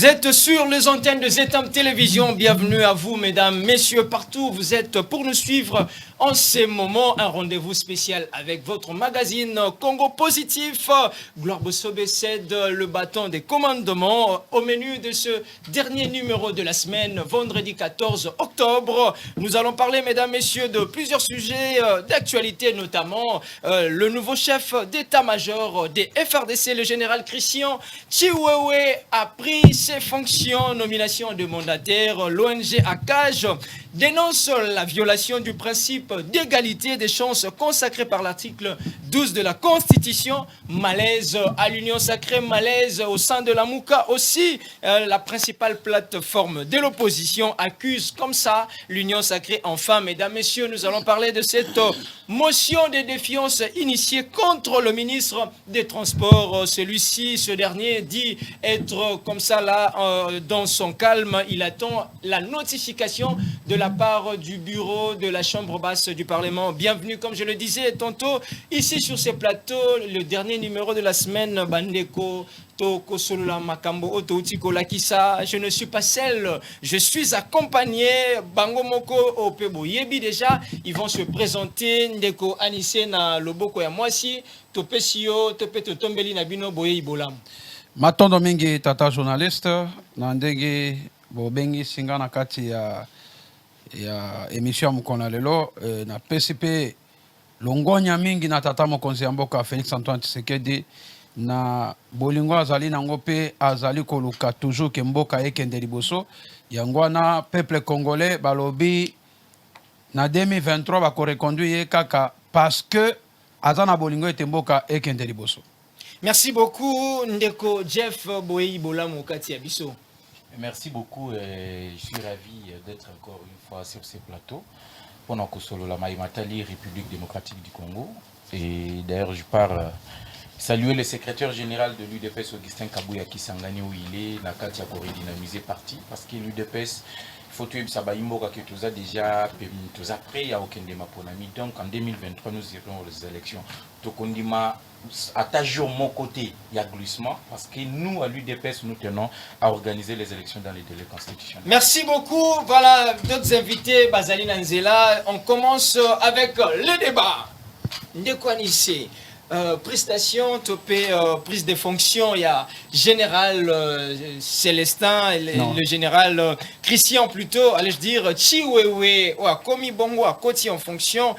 Vous êtes sur les antennes de Zetam Télévision. Bienvenue à vous, mesdames, messieurs, partout. Vous êtes pour nous suivre en ces moments. Un rendez-vous spécial avec votre magazine Congo Positif. Gloire Bosobe cède le bâton des commandements. Au menu de ce dernier numéro de la semaine, vendredi 14 octobre, nous allons parler, mesdames, messieurs, de plusieurs sujets d'actualité, notamment le nouveau chef d'état-major des FRDC, le général Christian Chiwewe, a pris ses fonctions. Nomination de mandataire. L'ONG ACAJ dénonce la violation du principe d'égalité des chances consacré par l'article 12 de la Constitution. Malaise à l'Union sacrée, malaise au sein de la Mouka aussi. La principale plateforme de l'opposition accuse comme ça l'Union sacrée. Enfin, mesdames, messieurs, nous allons parler de cette motion de défiance initiée contre le ministre des Transports. Celui-ci, ce dernier, dit être comme ça là, dans son calme. Il attend la notification de la part du bureau de la Chambre basse du Parlement. Bienvenue, comme je le disais tantôt, ici sur ces plateaux, le dernier numéro de la semaine, Bandeko, Toko Solula Makambo, Ototiko Lakisa. Je ne suis pas seul, je suis accompagné. Bango Moko Opebo Yebi déjà, ils vont se présenter. Ndeko Anissé na Loboko ya Mwasi, Topesio, Topeto Tombeli Nabino Boye Ibolam. Matondo mingi tata journaliste, na ndenge bobengi singa na kati ya émission mukona lelo na PCP longonya mingi na tata mokonzi ya mboka Félix Antoine Tshisekedi na bolingo azali nango pe azali koluka toujours ke mboka ekende liboso yango na peuple congolais balobi na 2023 ba ko reconduire kaka parce que azana bolingo ete mboka ekende liboso. Merci beaucoup Ndeko Jeff Boye Ibolam okati ya biso. Merci beaucoup, je suis ravi d'être encore une fois sur ces plateaux pendant que solo la Maïmatali, République démocratique du Congo. Et d'ailleurs, je pars saluer le secrétaire général de l'UDPS, Augustin Kabouya Kisangani, où il est, Nakatia Corée dynamisé parti, parce que l'UDPS, il faut tuer Sabaïmboka qui nous a déjà tous après, il n'y a aucun débat pour l'ami. Donc en 2023, nous irons aux élections. Donc on dit, attaché au mon côté, il y a glissement, parce que nous, à l'UDPS, nous tenons à organiser les élections dans les délais constitutionnels. Merci beaucoup. Voilà, d'autres invités, Bazali Nanzela. On commence avec le débat. Ndeko Anissé. Prestation, topé, prise de fonction, il y a général Célestin, le général Christian plutôt, allais-je dire, Chiwewe, Komi Bongo, à Koti en fonction.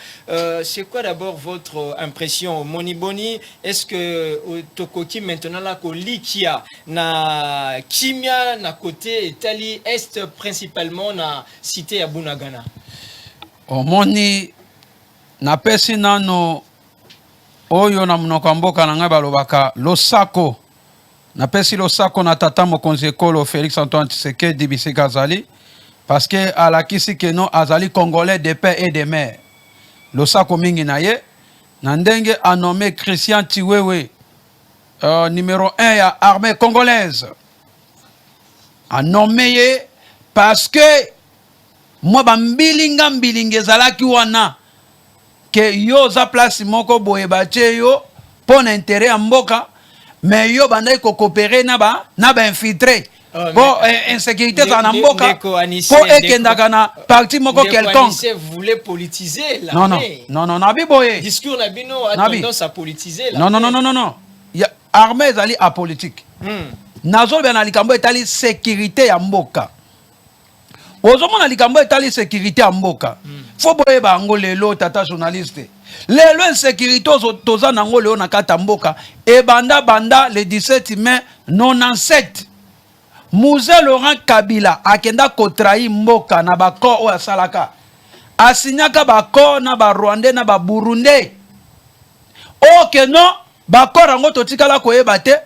C'est quoi d'abord votre impression, Moni Boni? Est-ce que Tokoki maintenant là, Likia, na Kimia, na côté Italie, Est principalement, na cité à Bunagana? Moni, na pesi nano oyo na munoko mboka na ngai balobaka losako na pesi losako na tata mokonzi ekolo Félix Antoine Tshisekedi bisika azali parce que alakisi keno azali congolais de paix et de mer losako mingi na ye na ndenge a nommé Christian Chiwewe numéro 1 ya armée congolaise a nommé ye parce que moi bambilinga mbilinge zalaki wana que yo za place moko boye bache yo pour intérêt à mboka mais yo bandai ko coopérer na ba infiltrer bon insécurité za na mboka pour ekendaka na parti moko quelconque. Vous voulez politiser là? Non nabi boye discours na bino a tendance à politiser là. Non ya armée zali a politique nazo bien na likambo etali sécurité ya mboka ozomona likambo etali sécurité ya mboka faut boye bango lelo tata journaliste lelo insécurité toza nango leo na kata mboka e banda le 17 mai 97 Mouze Laurent Kabila akenda kotrahi mboka na bako o asalaka asinyaka bako na ba Rwandais na ba Burundais ok non bako rango totikala koyeba te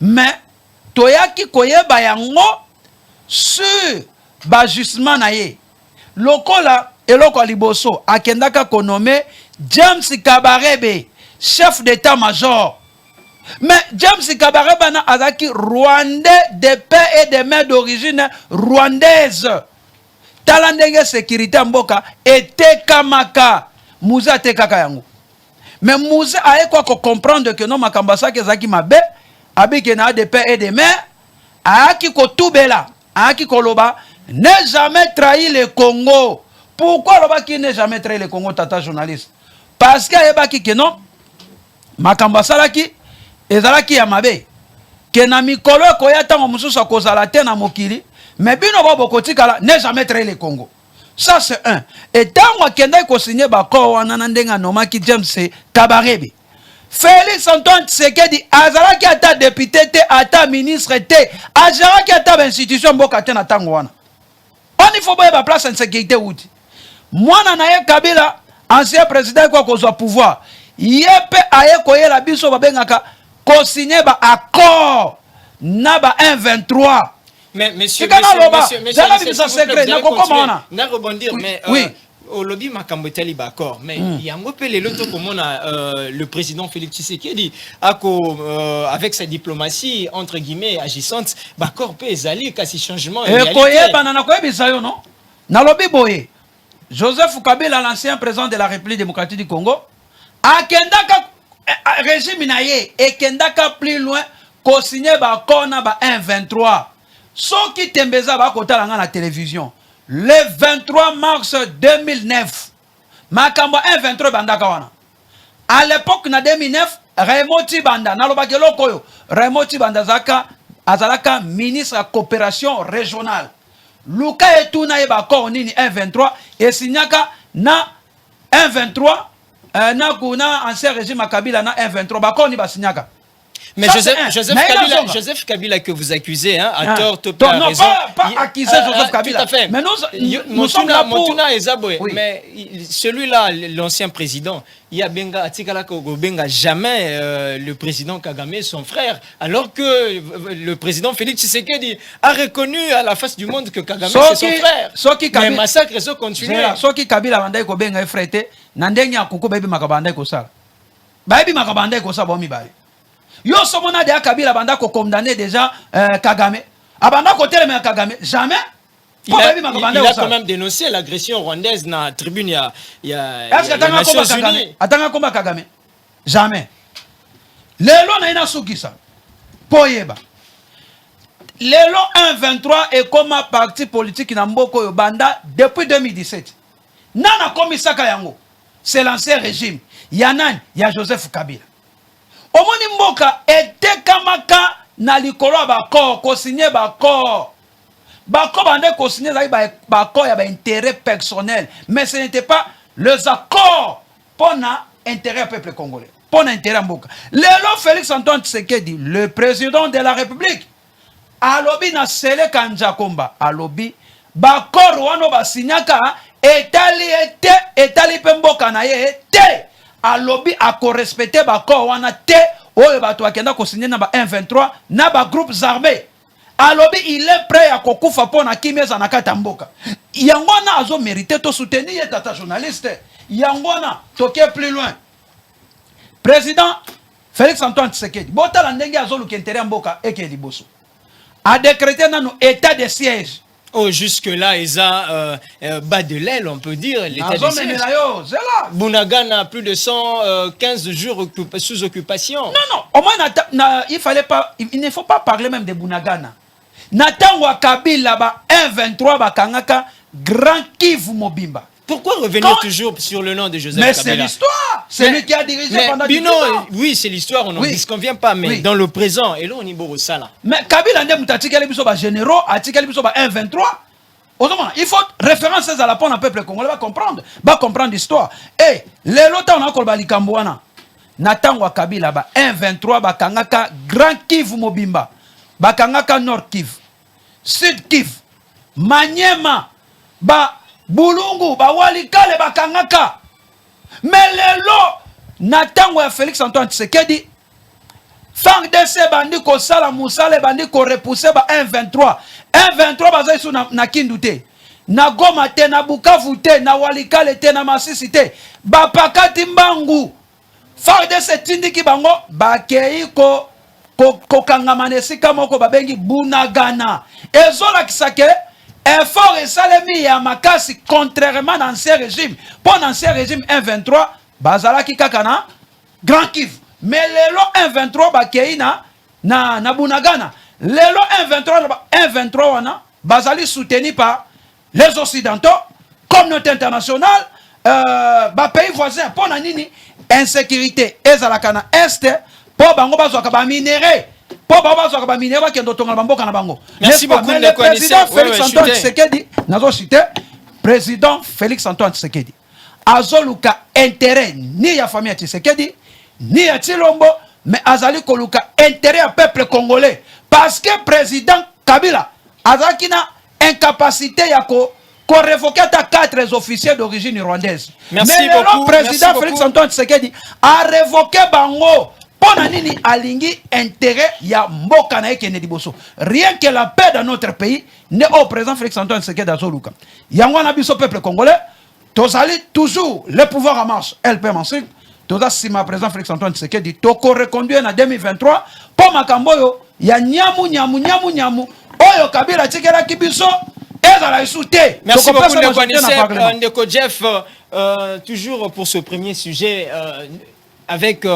mais toyaki koyeba yango sur bajustement na ye lokola eloko liboso akendaka konome James Kabarebe chef d'état-major mais James Kabarebe na azaki rwandais de paix et de mère d'origine rwandaise tala ndenge sécurité mboka etekamaka Mouze atekaka yango mais Mouze aye quoi comprendre que non makamba saki ezaki mabe abike na de paix et de mère Aaki Kotubela, Aaki Koloba, n'a jamais trahi le Congo. Pourquoi Loba qui n'a jamais trahi le Congo, tata journaliste? Parce qu'il y a que non, Makamba Salaki, Ezalaki Yamabe, que na mikolo koyata momususu akozala te na mokili, mais bino bokotikala n'a jamais trahi le Congo. Ça c'est un. Et tant que Kenda ko signé bako wana ndenga nomaki James Kabarebe. Félix Antoine Tshisekedi azalaki ata député te ata ministre te, azalaki ata institution mboka te na tango wana. On il faut boye ba place en sécurité outi. Mwana na ye Kabila ancien président ko kozwa pouvoir. Yepe aye koyela biso babengaka ko signé ba accord na ba 123. Mais monsieur, rebondir, mais au lobby Makambotali d'accord, mais il y a un peu les lotos comme on a le président Félix Tshisekedi avec sa diplomatie entre guillemets agissante, d'accord peut ezali kasi changement et koye banana koye bisayo non na lobby boye Joseph Kabila l'ancien président de la République démocratique du Congo akendaka régime na ye ekendaka plus loin ko signer ba kona ba 123. Ce qui tembeza ba kota la télévision le 23 mars 2009 makambo 123 bandaka wana à l'époque na 2009 Raymond Banda na lobaki lokoyo Raymond Banda azalaka ministre de la coopération régionale luka etuna eba ko nini 123 et signaka na 123 na kuna ancien régime Kabila na 123 ba ko ni ba signaka. Mais Joseph Kabila que vous accusez, hein, à tort, non, raison. Pas accuser Joseph Kabila. Tout à fait. Mais nous sommes là pour... Oui. Mais celui-là, l'ancien président, Yabenga Atikala Kogobenga, jamais le président Kagame, son frère, alors que le président Félix Tshisekedi a reconnu à la face du monde que Kagame c'est son frère. Mais massacre, ça continue. Ce qui Kabila Bandai Kobenga est frêté, Nandenya Koko Baby Makabandai Kosala. Baby Makabandai Kosala Bomi Baye. Yo somona de Kabila banda ko condamné déjà Kagame. Abanda ko telema Kagame jamais. Il a quand même dénoncé l'agression rwandaise dans la tribune il y a les Nations Unies. Atanga komba Kagame. Jamais. Lelo na ina sukisa. Poyeba. Lelo 123 est comme un parti politique na mboko yo banda depuis 2017. Nana komisaka yango. C'est l'ancien régime. Yanan, ya Joseph Kabila. Omoni mboka etekamaka na likolo bako ko signer bako bande ko signer bako ya ba intérêt personnel, mais ce n'était pas les accords pour l'intérêt du peuple congolais, pour l'intérêt mboka. Lelo Félix Antoine Tshisekedi, le président de la République, alobi na sele kanja komba alobi bako wano ba signaka etali pemboka na ye te. Alobi a correspecté bako wana te oyo bato akenda ko signer na ba 123 na ba groupes armés. Alobi il est prêt à kokufa pona kimeza na kata mboka. Yangwana azo mérité to soutenir tata journaliste. Yangwana toke plus loin. Président Félix Antoine Tshisekedi botala ndenge azo lukentera mboka eke liboso. A décrété nanu état de siège. Oh, jusque-là, ils ont bas de l'aile, on peut dire. L'état de siège. Bunagana, plus de 115 jours sous occupation. Non. Au moins, il ne faut pas parler même de Bunagana. Nathan Kabila ba 123 bakangaka Grand Kivu Mobimba. Pourquoi revenir toujours sur le nom de Joseph Kabila? Mais c'est l'histoire. C'est lui qui a dirigé pendant 10 ans. Oui, c'est l'histoire, on n'en disconvient pas, mais dans le présent, et là on y boit ça là. Mais Kabila n'a pas dit qu'il y a généraux, il y a 123. Il faut référence à la peau d'un peuple congolais, va comprendre l'histoire. Et les lots on a encore Balikambouana. Nathan Kabila ba 123 bakangaka Grand Kivu Mobimba, bakangaka Nord Kivu, Sud Kivu, Maniema, Bulungu, Walikale, bakangaka. Mais les lots, Nathan Félix Antoine Tshisekedi, FARDC bandi ko sala musale bandi ko repousser ba 123. 123 bazai su na Kindu te. Na Goma te, na Bukavu te, na Walikale te, na Masisi te. Ba pakati mbangu. FARDC tindiki bango bakei ko kangama nesika moko babengi Bunagana. Ezola kisake effort et salemi ya makasi contrairement à l'ancien régime. Pour l'ancien régime 123 bazalaki kakana Grand Kivu. Mais le 123 bakei na Bunagana. Lelo 1-23 wana bazali soutenu par les occidentaux, communauté internationale, pays voisins. Pour nini insécurité ezalaka na est pour bango bazwaka ba minéraux. Pour bango bazwaka ba minéraux qui ndotonga bamboka na bango. Merci beaucoup le président Félix Antoine Tshisekedi nazo cité président Félix Antoine Tshisekedi azoluka intérêt ni ya famille Tshisekedi ni ya Tshilombo, mais azali koluka intérêt à peuple congolais parce que président Kabila azaki na incapacité ya ko révoquer 4 officiers d'origine rwandaise. Merci mais beaucoup, le président Félix Antoine Tshisekedi a révoqué bango pona nini alingi intérêt ya mboka na yeke ne liboso. Rien que la paix dans notre pays ne au président Félix Antoine Tshisekedi azoluka. Yango na biso peuple congolais tozali toujours le pouvoir en marche LP Mansing. Toza sima président Félix Antoine Tshisekedi toko reconduire na 2023 po makambo yo ya nyamu oyo Kabila tikela kibiso. Merci beaucoup Ndeko Jeff. Toujours pour ce premier sujet, avec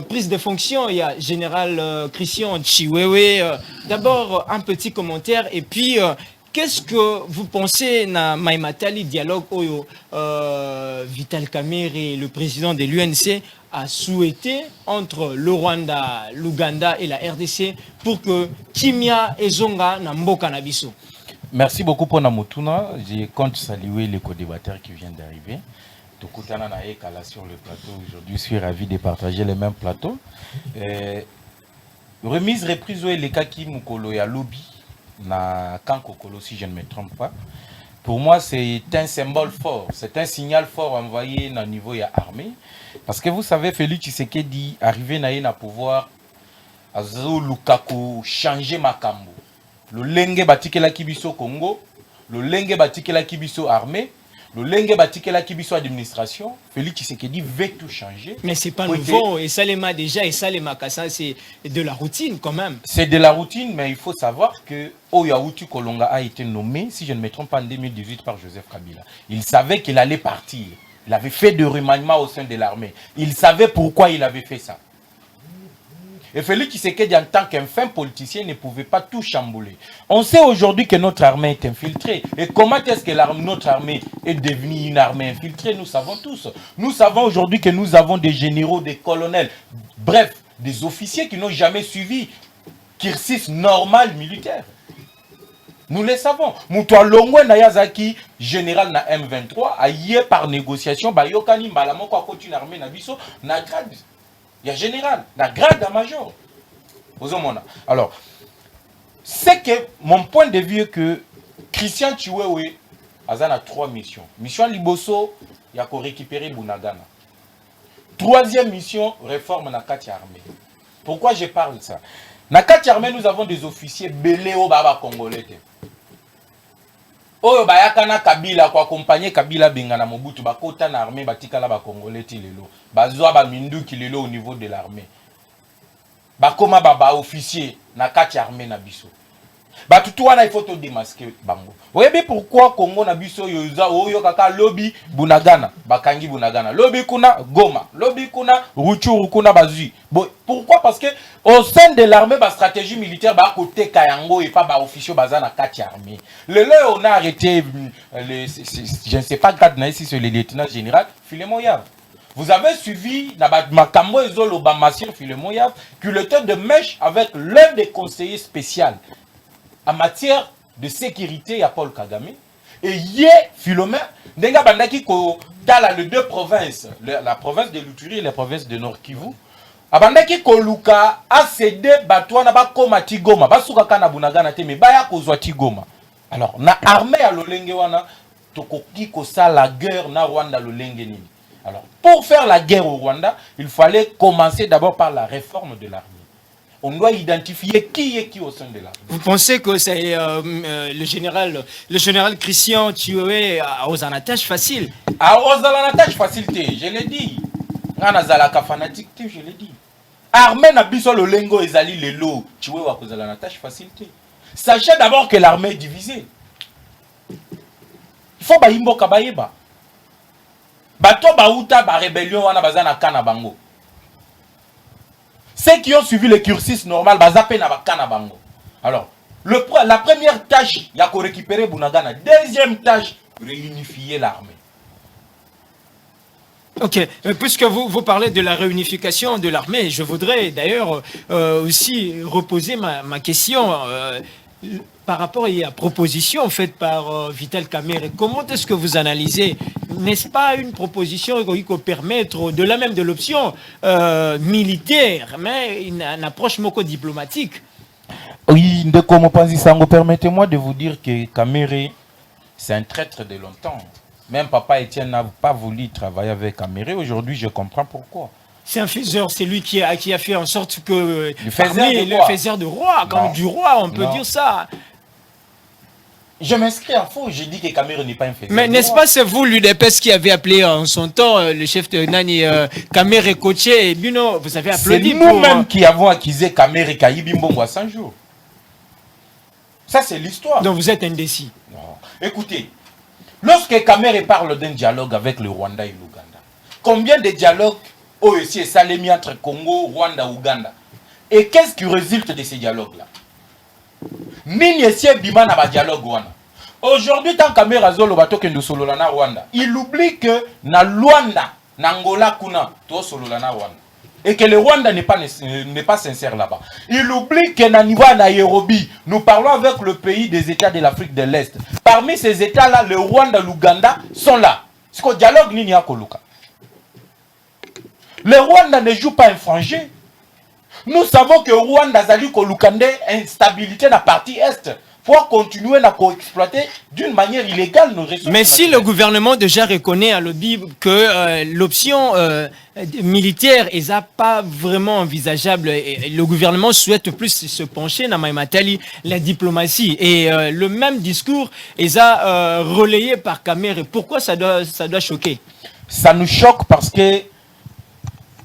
prise de fonction, il y a général Christian Chiwewe. D'abord un petit commentaire et puis qu'est-ce que vous pensez na Maimatali dialogue oyo Vital Kamerhe, le président de l'UNC, a souhaité entre le Rwanda, l'Ouganda et la RDC pour que Kimia et Zonga na mboka na biso. Merci beaucoup pour Namotuna. Je compte saluer les co-débatteurs qui viennent d'arriver. Tokutana na Ekala sur le plateau aujourd'hui. Je suis ravi de partager les mêmes plateaux. Remise, reprise, les cas qui mukolo ya lobby na Kankokolo, si je ne me trompe pas. Pour moi, c'est un symbole fort. C'est un signal fort envoyé au niveau de l'armée. Parce que vous savez, Félix Tshisekedi arrivé na pouvoir à Lukaku changer Makambo. Le lenge batikela kibiso Congo, le lenge batikela kibiso armée, le lenge batikela kibiso administration. Félix Tshisekedi veut tout changer. Mais c'est pas nouveau, et Salema déjà, et Salema Kassa, c'est de la routine quand même. C'est de la routine, mais il faut savoir que Oyautu Kolonga a été nommé, si je ne me trompe pas, en 2018 par Joseph Kabila. Il savait qu'il allait partir. Il avait fait de remaniement au sein de l'armée. Il savait pourquoi il avait fait ça. Et Félix Tshisekedi, en tant qu'un politicien, ne pouvait pas tout chambouler. On sait aujourd'hui que notre armée est infiltrée. Et comment est-ce que notre armée est devenue une armée infiltrée? Nous savons tous. Nous savons aujourd'hui que nous avons des généraux, des colonels, bref, des officiers qui n'ont jamais suivi cursus normal militaire. Nous le savons. Moutoua Longwe Nayazaki, général na M23, a hier par négociation, Bayokani Malamo kwa koti une armée na biso, na grade. Il y a général, la grade à major. Alors, c'est que mon point de vue est que Christian Chiwewe a 3 missions. Mission Liboso, il y a qu'à récupérer Bunagana. 3e mission, réforme na Kati armée. Pourquoi je parle de ça? Na Kati armée, nous avons des officiers belé au Baba Congolais. Oyo bayakana Kabila kwa accompagner Kabila bengana Mobutu bakota na armée batikala ba Congolais lelo bazwa ba minduki lelo au niveau de l'armée bakoma baba officier na kati armée na biso batutu wana il faut to démasquer bango. Oyebi pourquoi Congo na biso yoza oyo kaka lobby Bunagana bakangi Bunagana lobby kuna Goma lobby kuna Ruchuru kuna bazui. Bon, pourquoi? Parce que au sein de l'armée ba stratégie militaire ba côté Kayango et pas ba officier bazana kati armée. Le là on a arrêté je ne sais pas cadre ici sur le lieutenant général Filemon Yav. Vous avez suivi Makambo Ezolo Bamasir Filemon Yav qui le tête de mèche avec l'un des conseillers spéciaux en matière de sécurité à Paul Kagame et hier Philomène Nenga Bandaki ko dans les 2 provinces, la province de Luturi et la province de Nord Kivu. Abandaki ko luka a cédé batwana ba koma Tigoma basuka kana Bunagana te me baya ko zwa Tigoma. Alors na armée à lolenge wana tokoki ko sa la guerre na Rwanda lolenge nini. Alors pour faire la guerre au Rwanda, il fallait commencer d'abord par la réforme de l'armée. On doit identifier qui est qui au sein de l'armée. Vous pensez que c'est le général Christian Chiwewe aux attaches facile? Aux attaches facile, je l'ai dit. Nazalaka fanatique, je l'ai dit. Armée n'a biso le lengo ezali lelo, Chiwewe a cause la tâche facilité. Sachez d'abord que l'armée est divisée. Il faut baimbo kabayeba. Bato baouta ba rébellion wana bazana kana bango. Ceux qui ont suivi le cursus normal, bazape na bakana bango. Alors, la première tâche, il y a qu'à récupérer Bunagana. Deuxième tâche, réunifier l'armée. Ok, puisque vous parlez de la réunification de l'armée, je voudrais d'ailleurs aussi reposer ma question par rapport à la proposition faite par Vital Kamerhe. Comment est-ce que vous analysez? N'est-ce pas une proposition qui peut permettre, au-delà même de l'option militaire, mais une approche moko diplomatique? Oui, Ndeko Mopanzi Sango, permettez-moi de vous dire que Kamerhe, c'est un traître de longtemps. Même Papa Étienne n'a pas voulu travailler avec Kamerhe. Aujourd'hui, je comprends pourquoi. C'est un faiseur, c'est lui qui a fait en sorte que le faiseur de roi, comme du roi, on peut dire ça. Je m'inscris en faux, j'ai dit que Kamerhe n'est pas un faiseur. Mais n'est-ce pas c'est vous, l'UDPS, qui avez appelé en son temps le chef de Nani Kamerhe Koché et Bino, vous avez applaudi. C'est nous-mêmes qui avons accusé Kamerhe Kayibi Mbongo à 100 jours. Ça, c'est l'histoire. Donc vous êtes indécis. Non. Écoutez, lorsque Kamerhe parle d'un dialogue avec le Rwanda et l'Ouganda, combien de dialogues OEC et Salemi entre Congo, Rwanda, Ouganda? Et qu'est-ce qui résulte de ces dialogues-là? Dialogue. Aujourd'hui, tant Kamerhe Azolo Batoken de Sololana Rwanda, il oublie que na Luanda, na Angola Kuna, to Sololana Rwanda. Et que le Rwanda n'est pas sincère là-bas. Il oublie que na niveau Nairobi, nous parlons avec le pays des États de l'Afrique de l'Est. Parmi ces États-là, le Rwanda, l'Ouganda sont là. C'est qu'au dialogue ni Koluka. Le Rwanda ne joue pas un frangé. Nous savons que le Rwanda a Kolukande instabilité dans la partie Est. Pour continuer à exploiter d'une manière illégale nos ressources. Mais si le gouvernement déjà reconnaît à l'OBI que l'option militaire n'est pas vraiment envisageable, et le gouvernement souhaite plus se pencher dans la diplomatie. Et le même discours est relayé par Kamerhe. Pourquoi ça doit choquer? Ça nous choque parce que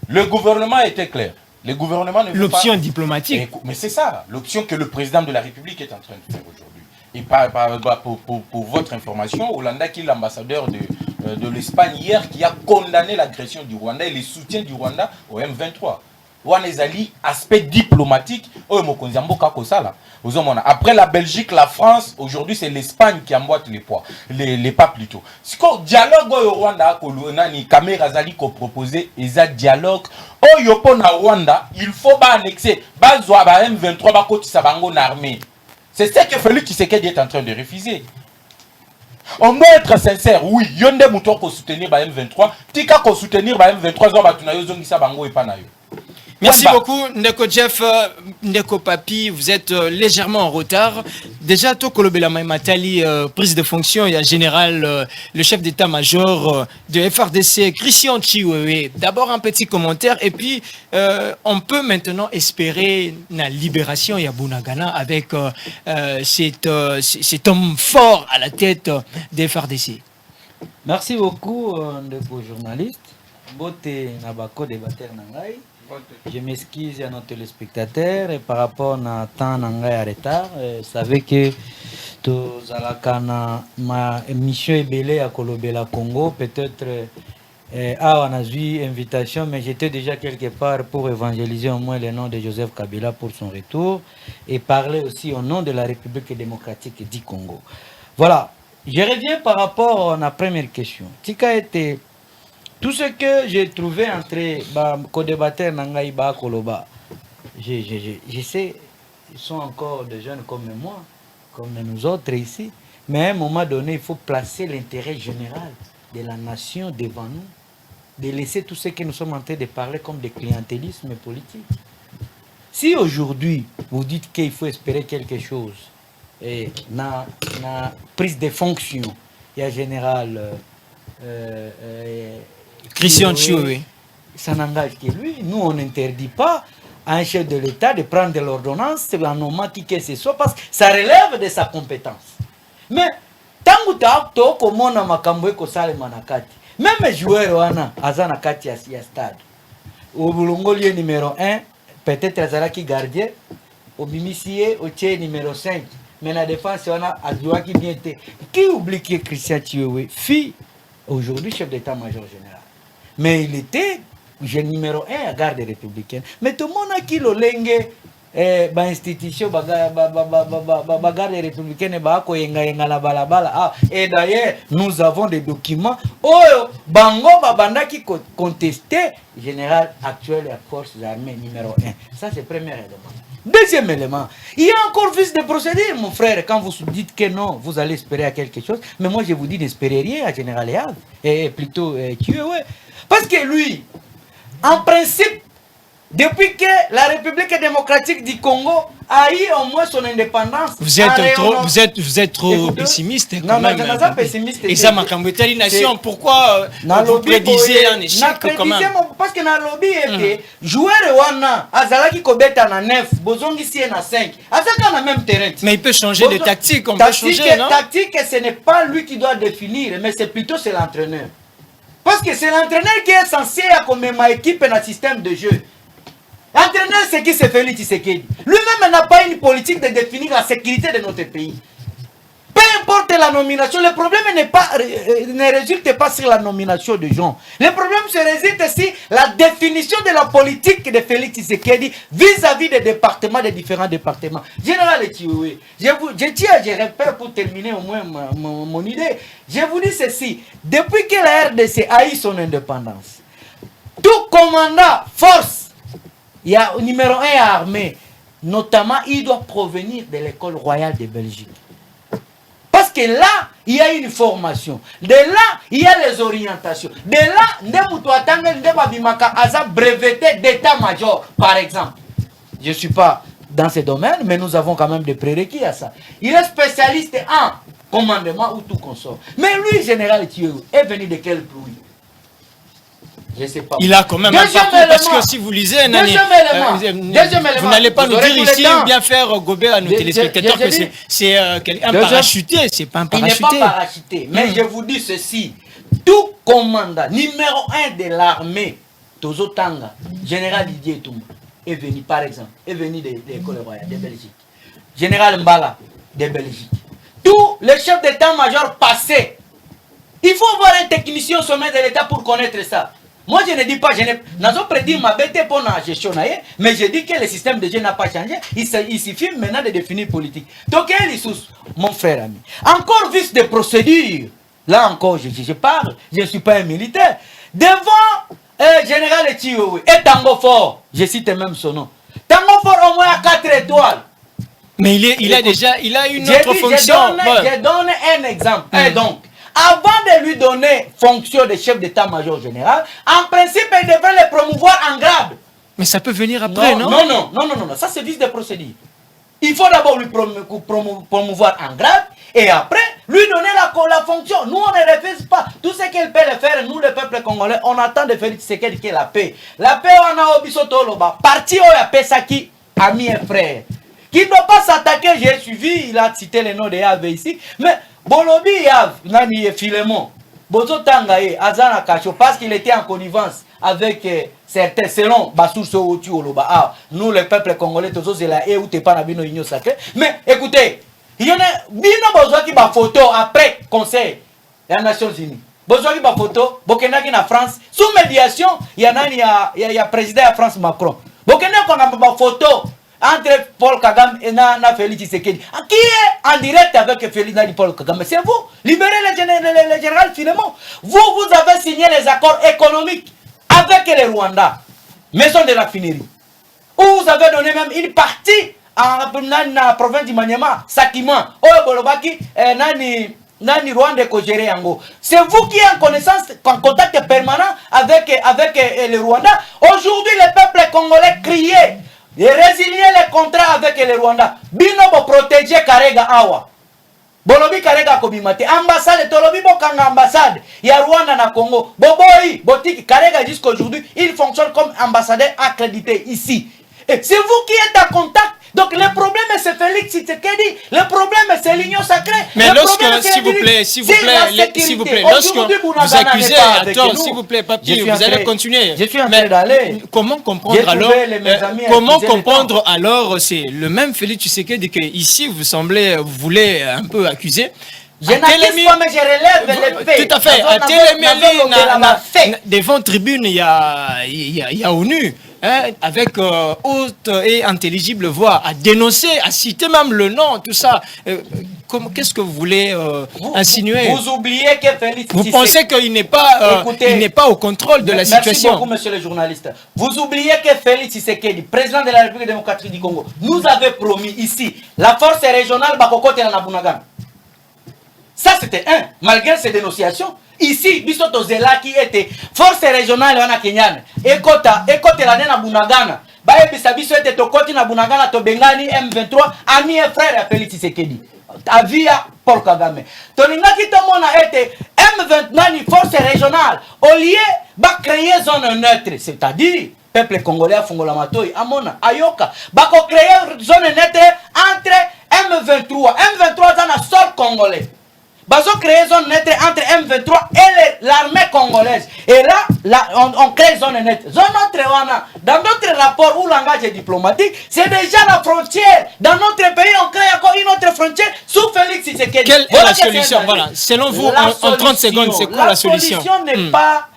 le gouvernement était clair. Le gouvernement ne veut l'option pas... diplomatique. Mais c'est ça, l'option que le président de la République est en train de faire aujourd'hui. Et pour votre information, Hollanda, qui est l'ambassadeur de l'Espagne hier, qui a condamné l'agression du Rwanda et le soutien du Rwanda au M23. Aspect diplomatique, après la Belgique, la France, aujourd'hui c'est l'Espagne qui emboîte les pas plutôt. Ce que dialogue au Rwanda, Kamerhe Azali ko proposé, ils a dialogue au Yopona Rwanda, il faut annexer, M23 armée. C'est ce que Félix Tshisekedi est en train de refuser. On doit être sincère, oui, yonde mouton ko soutenir M23, tika ko soutenir M23 zo batunayo zongisa bango et panayo. Merci beaucoup, Ndeko Jeff, Ndeko Papi, vous êtes légèrement en retard. Déjà, Tokolobela Matali, prise de fonction, il y a général, le chef d'état-major de FRDC, Christian Chiwewe. D'abord un petit commentaire et puis on peut maintenant espérer la libération de Bunagana avec cet homme fort à la tête de FRDC. Merci beaucoup, Ndeko journaliste. Bote Nabako débatteur Nangai. Je m'excuse à nos téléspectateurs et par rapport à temps en retard. Vous savez que ma émission est belée à Kolobela Congo. Peut-être on a eu invitation, mais j'étais déjà quelque part pour évangéliser au moins le nom de Joseph Kabila pour son retour et parler aussi au nom de la République démocratique du Congo. Voilà. Je reviens par rapport à la première question. Tika était tout ce que j'ai trouvé entre les co-débatteurs Nangaï Ba Koloba, je sais, ils sont encore des jeunes comme moi, comme nous autres ici, mais à un moment donné, il faut placer l'intérêt général de la nation devant nous, de laisser tout ce que nous sommes en train de parler comme des clientélismes politiques. Si aujourd'hui, vous dites qu'il faut espérer quelque chose, et na prise de fonction, il y a général... Christian Chiwewe. Ça n'engage que lui. Nous, on n'interdit pas à un chef de l'État de prendre l'ordonnance en nommant qui que ce soit parce que ça relève de sa compétence. Mais tant que tu as comme on a makambo ko sale manakati, même joueur wana azana kati ya stade. Au Bulongolier numéro 1, peut-être azalaki gardien, au Bimissier au Tché numéro 5. Mais la défense on a Azoua qui vient été. Qui oublie que Christian Chiwewe, fille aujourd'hui chef d'état-major général. Mais il était numéro 1 à garde républicaine. Mais tout le monde a qui le lengue institution bagarde républicaine et d'ailleurs nous avons des documents bango babandaki contester général actuel et forces armées numéro 1. Ça c'est le premier élément. Deuxième élément, il y a encore vice de procédure, mon frère. Quand vous dites que non, vous allez espérer à quelque chose. Mais moi, je vous dis d'espérer rien à Général Yave. Et plutôt, parce que lui, en principe, depuis que la République démocratique du Congo a eu au moins son indépendance. Vous êtes trop pessimiste quand même. Non, je ne suis pas pessimiste. Et ça m'a cambré nation. Pourquoi vous prédisez un échec quand même? Parce que dans le lobby, joueur Wana, Azalaki Kobeta na 9, Bozongi si na 5. Azaka na même terrain. Mais il peut changer de tactique, on peut changer, non? Tactique, ce n'est pas lui qui doit définir, mais c'est plutôt l'entraîneur. Parce que c'est l'entraîneur qui est censé accompagner ma équipe dans le système de jeu. L'entraîneur, c'est qui c'est Félix Tshisekedi. Lui-même n'a pas une politique de définir la sécurité de notre pays. Peu importe la nomination, le problème ne résulte pas sur la nomination de gens. Le problème se résulte sur la définition de la politique de Félix Tshisekedi vis-à-vis des départements, des différents départements. Général Etioué, je répète pour terminer au moins mon idée. Je vous dis ceci, depuis que la RDC a eu son indépendance, tout commandant force, il y a au numéro 1 armée, notamment, il doit provenir de l'école royale de Belgique. Parce que là, il y a une formation. De là, il y a les orientations. De là, breveté d'état-major, par exemple. Je ne suis pas dans ce domaine, mais nous avons quand même des prérequis à ça. Il est spécialiste en commandement ou tout consort. Mais lui, général Thieu, est venu de quel pays? Je sais pas. Il a quand même un parcours, parce que si vous lisez, vous n'allez pas nous dire ici, bien faire gober à nos téléspectateurs que c'est un parachuté, c'est pas un parachuté. Il n'est pas parachuté, mais je vous dis ceci, tout commandant numéro 1 de l'armée, Tozo Tanga, général Didier Toumba, est venu par exemple, est venu de l'école royale de Belgique. Général Mbala, de Belgique. Tous les chefs d'état-major passés, il faut avoir un technicien au sommet de l'État pour connaître ça. Moi, je ne dis pas, je n'ai pas prédit ma bête pour la gestion, mais je dis que le système de jeu n'a pas changé. Il suffit maintenant de définir politique. Donc, mon frère ami, encore vice de procédure. Là encore, je parle, je ne suis pas un militaire. Devant Général Etioué et Tango Fort, je cite même son nom. Tango Fort au moins à 4 étoiles. Mais il a une autre fonction. Je donne un exemple. Et donc, avant de lui donner fonction de chef d'état-major général, en principe, il devrait le promouvoir en grade. Mais ça peut venir après, non? Non, ça c'est vice de procédure. Il faut d'abord lui promouvoir en grade et après lui donner la fonction. Nous, on ne refuse pas. Tout ce qu'il peut le faire, nous, le peuple congolais, on attend de Félix Tshisekedi qui est la paix. La paix, on a Obisoto Loba. Parti où la paix, ça qui, ami et frère. Qui ne doit pas s'attaquer, j'ai suivi, il a cité le nom de Yave ici, mais Bolobi Yave, Nani et Philemon, Bozo Tangaye, Azana Kacho, parce qu'il était en connivence avec certains, selon Bassou Soouti Oloba. Ah, nous, le peuple congolais, tous ceux là, et où t'es pas dans l'union union sacrée. Mais écoutez, il y en a, Bino besoin qui va photo après conseil des Nations Unies. Besoin qui va photo, Bokena qui na France, sous médiation, il y en a, il y a président de France Macron. Bokena qu'on a ma photo entre Paul Kagame et Félix Tshisekedi. Qui est en direct avec Félix et Paul Kagame? C'est vous. Libérez le général Philemon. Vous avez signé les accords économiques avec le Rwanda, maison de raffinerie. Où vous avez donné même une partie en la province du Maniema, Sakima, Bolobaki, Nani Rwanda ko gérer yango. C'est vous qui êtes en connaissance, en contact permanent avec le Rwanda. Aujourd'hui, le peuple congolais criait et résilier les contrats avec le Rwanda. Bino bo protéger Karega Awa. Bolobi Karega Kobimate. Ambassade, Tolobi Bokanga ambassade. Il y a Rwanda na Congo. Boboyi, Botiki, Karega jusqu'aujourd'hui, il fonctionne comme ambassadeur accrédité ici. Et c'est vous qui êtes en contact. Donc le problème c'est Félix Tshisekedi, le problème c'est l'union sacrée. Mais lorsque, s'il vous plaît, lorsque vous accusez à tort, s'il vous plaît, papier, vous allez continuer. Je suis en train d'aller. Comment comprendre alors, c'est le même Félix Tshisekedi que ici vous voulez un peu accuser. Je n'accuse pas, mais je relève les faits. Tout à fait. À Télémélé, devant tribune, il y a ONU. avec haute et intelligible voix, à dénoncer, à citer même le nom, tout ça. Qu'est-ce que vous voulez insinuer? Vous oubliez que Félix Vous pensez qu'il n'est pas, il n'est pas au contrôle de la situation? Merci beaucoup, monsieur le journaliste. Vous oubliez que Félix Tshisekedi, président de la République démocratique du Congo, nous avait promis ici la force régionale Bakokote na Bunagana. Ça, c'était malgré ces dénonciations. Ici, Bisoto Zela qui était force régionale wana Kenyan. Écoute l'année na Bunagana. Baye bisabiso était tokoti na Bunagana to Bengani M23 ami et frère à Félix Tshisekedi. Avia Paul Kagame. Toninga qui tomona était M29 force régionale. Au lieu ba créer zone neutre, c'est-à-dire peuple congolais a Fongola Matoi, Amona, Ayoka, bako créer zone neutre entre M23. M23 dans la sol congolais. Bazo créer zone neutre entre M23 et l'armée congolaise. Et là, on crée zone neutre. Zone neutre, dans notre rapport ou langage diplomatique, c'est déjà la frontière. Dans notre pays, on crée encore une autre frontière sous Félix Tshisekedi. Quelle est la solution? Voilà. Selon vous, en 30 secondes, c'est quoi la solution? La solution n'est pas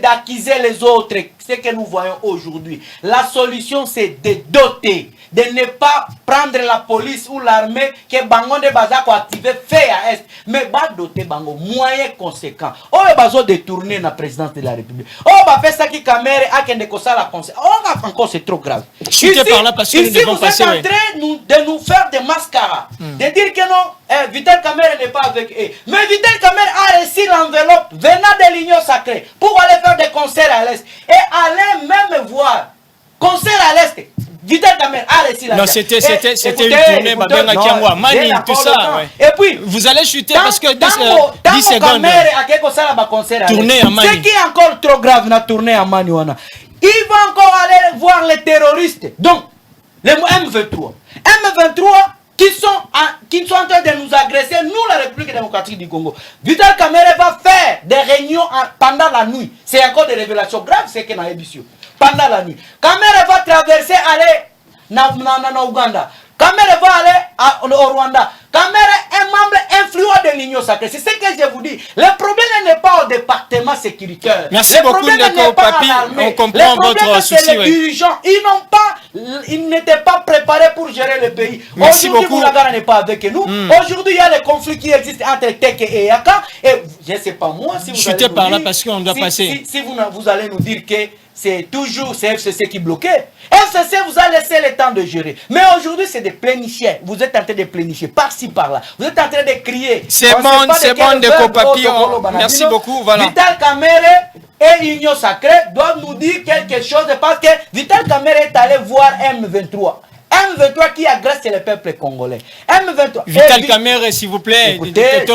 d'accuser les autres, ce que nous voyons aujourd'hui. La solution, c'est de doter, de ne pas prendre la police ou l'armée que Bango de Bazako activé fait à Est, mais va doter Bango moyens conséquents. Oh, Bazo détourner la présidence de la République. Oh, bah fait ça qui caméra a qu'un décossar la conseil. Oh, encore c'est trop grave. Ici, par là parce que nous devons passer. Vous êtes en train de nous faire des mascaras, de dire que non, Vital Kamerhe n'est pas avec eux. Mais Vital Kamerhe a reçu l'enveloppe venant de l'Union sacrée pour aller faire des concerts à l'Est et aller même voir concert à l'Est. Vital Kamerhe a reçu la. Non, c'était une tournée, Babenga Kiangwa, Mani, tout ça. Ouais. Et puis, vous allez chuter parce que 10 secondes. Tournée à Mani. Ce qui est encore trop grave dans la tournée à Mani, il va encore aller voir les terroristes. Donc, les M23. M23 qui sont en train de nous agresser, nous, la République démocratique du Congo. Vital Kamerhe va faire des réunions pendant la nuit. C'est encore des révélations graves, c'est qu'il y a émission. Pendant la nuit. Kamerhe va traverser, aller dans Ouganda. Kamerhe va aller au Rwanda. Kamerhe est membre influent de l'Union sacrée. C'est ce que je vous dis. Le problème n'est pas au département sécuritaire. Merci beaucoup, Ndeko Papi. On comprend votre souci. Les dirigeants, ils n'étaient pas préparés pour gérer le pays. Merci beaucoup. Aujourd'hui, Bounagana n'est pas avec nous. Aujourd'hui, il y a les conflits qui existent entre Teke et Yaka. Et je ne sais pas moi si vous allez par là parce qu'on doit passer. Si vous allez nous dire que c'est toujours FCC qui bloquait. FCC vous a laissé le temps de gérer. Mais aujourd'hui, c'est des pléniciers. Vous êtes en train de plénifier par-ci, par-là. Vous êtes en train de crier. C'est bon, Ndeko Papi. Merci beaucoup. Voilà. Vital Kamerhe et l'Union sacrée doivent nous dire quelque chose parce que Vital Kamerhe est allé voir M23. M23 qui agresse le peuple congolais. M23. Vital Kamerhe, s'il vous plaît. Écoutez,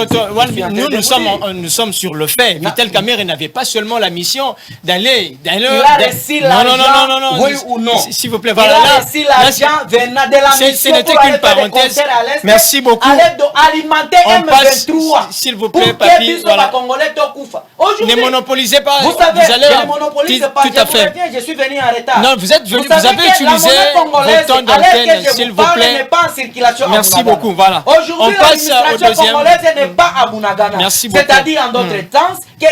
nous sommes sur le fait. Vital Kamerhe n'avait pas seulement la mission d'aller. Il a reçu l'argent. Non. Oui ou non. S'il vous plaît, voilà. Il a reçu l'argent venant de la mission. Ce n'était qu'une parenthèse. Merci beaucoup. Alimenter M23. S'il vous plaît, Papi. Ne monopolisez pas. Vous savez, je ne monopolise pas. Tout à fait. Je suis venu en retard. Non, vous êtes venu. Vous avez utilisé votre temps d'antenne, s'il vous plaît. Merci beaucoup. Voilà. Aujourd'hui, l'administration congolaise n'est pas à Bunagana. Merci beaucoup. C'est-à-dire, en d'autres temps, que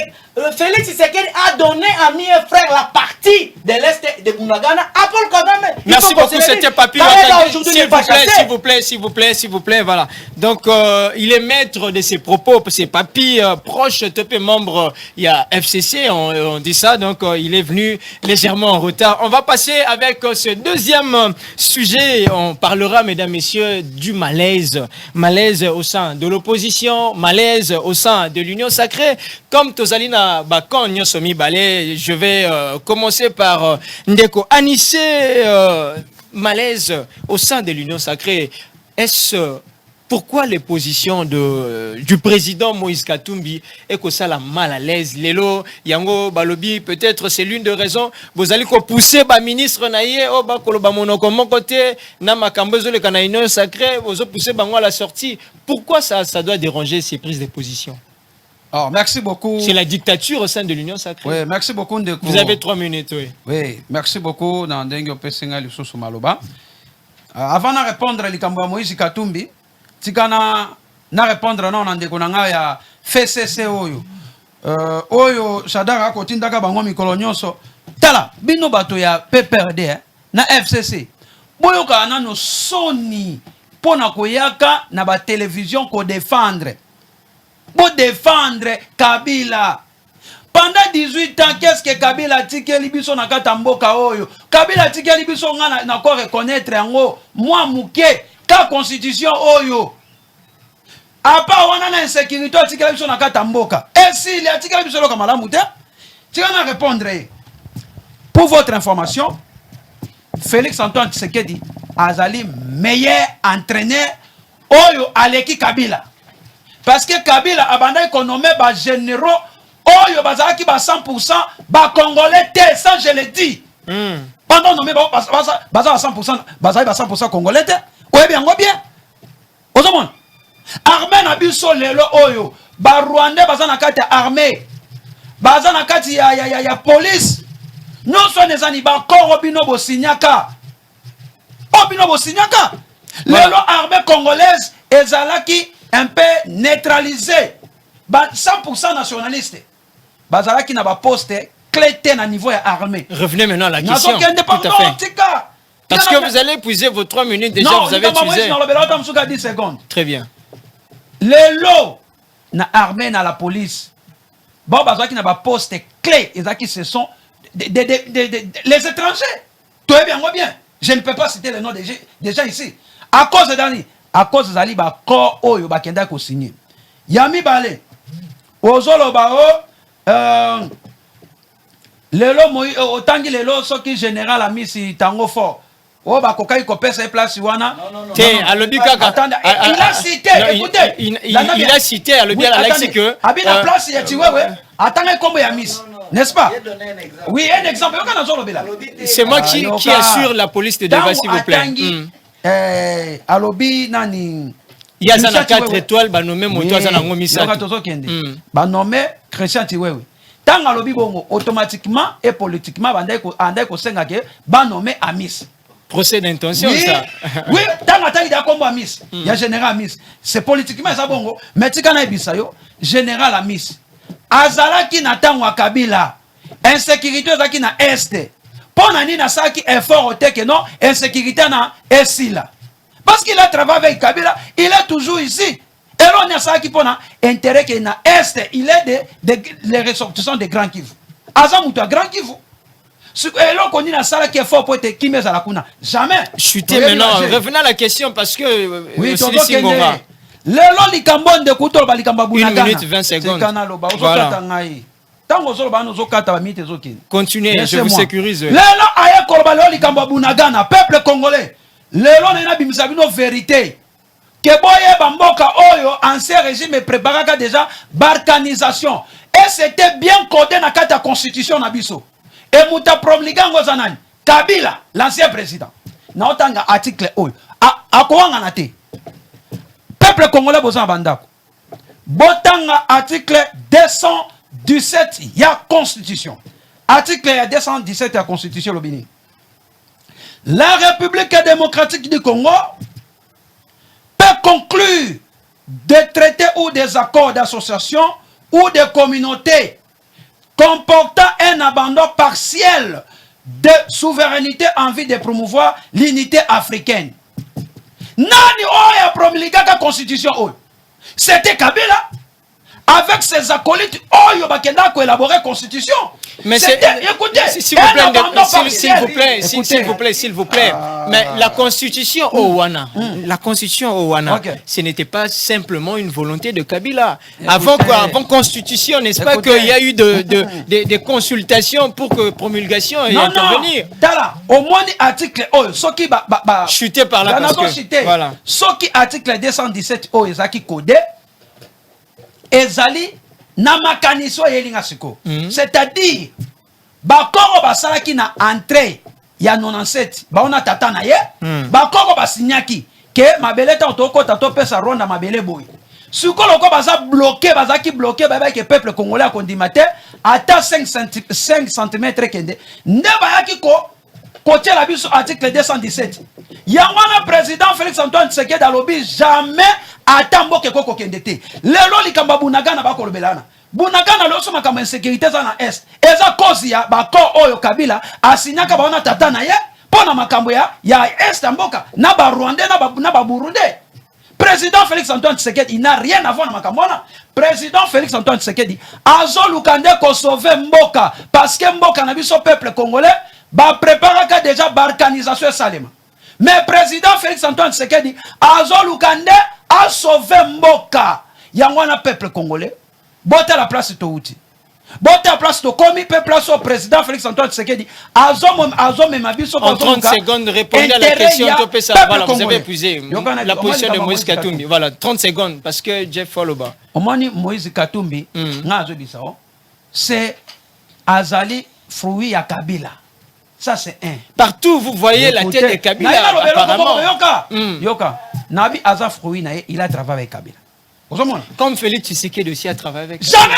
Félix Tshisekedi a donné à mi et frère la partie de l'Est de Bunagana à Paul Kagame. Merci beaucoup, c'était Papi. S'il vous plaît, voilà. Donc, il est maître de ses propos, c'est Papi, proche, membre, il y a FCC, on dit ça, donc il est venu légèrement en retard. On va passer avec ce deuxième sujet, on parlera, mesdames, messieurs, du malaise. Malaise au sein de l'opposition, malaise au sein de l'Union sacrée. Comme Tozalina Bakon Nyosomi Balé, je vais commencer par Ndeko Anissé, malaise au sein de l'Union sacrée. Est-ce pourquoi les positions du président Moïse Katumbi est que ça la mal à l'aise? Lelo, Yango, Balobi, peut-être c'est l'une des raisons. Vous allez pousser le ministre Naye, mon côté, Namakambezo le Canaïno sacré, vous poussez à la sortie. Pourquoi ça doit déranger ces prises de position? Alors, merci beaucoup. C'est la dictature au sein de l'Union sacrée. Oui, merci beaucoup. Ndeko. Vous avez 3 minutes, oui. Oui, merci beaucoup. Avant de répondre à Moïse Katumbi, tikana na répondre à Ndeko Nanga ya FCC oyo. Oyo Sadara Kotindaka bango mikolo nyonso tala bino bato ya PPRD na FCC boyoka nano soni pona koyaka na ba télévision ko défendre Kabila. Pendant 18 ans, qu'est-ce que Kabila tikeli biso na kata mboka oyo? Kabila tikeli biso nga na ko reconnaître yango moi muke ka constitution oyo. Apa wana na insécurité tikeli biso na kata mboka. Et si les tikeli biso loka malamu te? Tu vas répondre. Pour votre information, Félix Antoine Tshisekedi azali meilleur entraîneur oyo aleki Kabila. Parce que Kabila abanda économie ba généraux oyo bazaki ba 100% ba congolais te, ça je le dis. Pendant nommé ba 100% bazali ba 100% congolais te. Oye bien ngo bien. Ozomon. Armée na biso lelo oyo ba Rwandais bazana kati armée. Bazana kati ya police. Non so nezani ba koro bino bo signaka. Obino bo signaka. Lelo armée congolaise ezalaki un peu neutralisé. 100% nationaliste. Bazalaki na ba poste clé na niveau ya armée. Revenez maintenant à la question. Tout à fait. Parce que vous allez épuiser vos 3 minutes déjà, vous avez utilisé. Non, 10 secondes. Très bien. Les lots na armée na la police. Bon, bazalaki na ba poste clé, ezaki ce sont les étrangers. Tout est bien. Je ne peux pas citer le nom des gens ici. À cause de Dani, à cause de Zali, ba corps oyo ba kenda ko signer. Yami balé. Ozolo ba lelo moi otangi lelo soki général amisi tango fort. Oh ba kokai ko pesa place wana. Té alobi kaka. Il a cité, écoutez. Il a cité alobi Alex que abina place ya tiwewe atanga kombo ya miss. N'est-ce pas? Oui, un exemple. C'est moi qui assure la police de débat, s'il vous plaît. Alobi nani. Il y a ça 4 étoiles, bah nommé Moto Zanango Misa. Bah nommé Christian Tiwewe. Tant alobi bongo automatiquement et politiquement bandai ko senga ke ba nommé Amis. Procès d'intention ça. Oui, tant atali da kombo Amis. Il y a général Amis. C'est politiquement ça bongo, mais tikana ebisa yo général Amis. Azalaki na tango wa Kabila. Insécurité zaki na Est. Pona ni na saki effort au que non, insécurité na Esila. Parce qu'il a travaillé avec Kabila, il est toujours ici. Et l'on a saki pona intérêt que na Est, il est les ressortissants de Grand Kivu. Azamuta Grand Kivu. Et l'on connaît na sala qui est fort pour être qui met à la kuna. Jamais. Chuter maintenant. Revenons à la question parce que oui, Lelo likambon de kuto ba likamba bunagana. 1 minute 20 secondes. Voilà. Continuez, je vous sécurise. Lelo aye koloba lelo likamba bunagana, peuple congolais. Lelo na bimisa bino vérité. Que boye bamboka oyo ancien régime préparaka déjà balkanisation. Et c'était bien codé na kata constitution na biso. Et muta promulgango zanani Kabila, l'ancien président. Na otanga article oyo. Akowanga na te. Peuple congolais besoin bandako. Botanga article 217 ya constitution. Article 217 ya constitution lobini. La République démocratique du Congo peut conclure des traités ou des accords d'association ou de communauté comportant un abandon partiel de souveraineté en vue de promouvoir l'unité africaine. Nani oya promulga la constitution oyo. C'était Kabila avec ses acolytes oyo bakenda ko élaborer constitution. Mais c'est écoutez, s'il vous plaît. Mais la constitution Owana, ce n'était pas simplement une volonté de Kabila. Avant constitution, n'est-ce pas qu'il y a eu des consultations pour que promulgation et intervenir. Dala, au moins article oyo soki chuté par là parce que voilà. Soki article 217 oyo ezaki codé ezali na makaniso yelinga siko. C'est-à-dire bakoro basalaki na entrée ya 97 baona tata na ye bakoro basinyaki ke mabele ta otokota to pesa ronda mabele boy sikolo ko baza bloqué bazaki bloqué ba ke peuple congolais a kondimate ata 5 cm kende nde bayaki ko côté la biso article 217 yangwana président Félix Antoine Tshisekedi alobi jamais atamboke koko kende te lelo likamba bunagana bakolobelana Bunagana loso makamba insécurité za na est. Eza cause ya bako oyo Kabila asinyaka baona tata na ye pona makambo ya est mboka na ba Rwandais na ba Burundais. Président Félix Antoine Tshisekedi, il n'a rien à voir avec Makamona. Président Félix Antoine Tshisekedi, Azo Lukande ko sauver Mboka parce que Mboka na biso peuple congolais ba préparer déjà balkanisation salema. Mais président Félix Antoine Tshisekedi, Azo Lukande a sauvé Mboka. Yangwana peuple congolais, bote la place to outi. Bote la place to komi pe place au président Félix Antoine Tshisekedi. Azo même biso en 30 secondes répondez à la question voilà, vous avez épuisé la position de Moïse Katumbi. Voilà, 30 secondes parce que Jeff Foloba. Omani Moïse Katumbi, c'est Azali fruit à Kabila. Ça c'est un. Partout vous voyez la tête de Kabila apparemment. Yoka, Nabi Aza fruit il a travaillé avec Kabila. Comme Félix Tshisekedi aussi a travaillé avec Kabila. Jamais.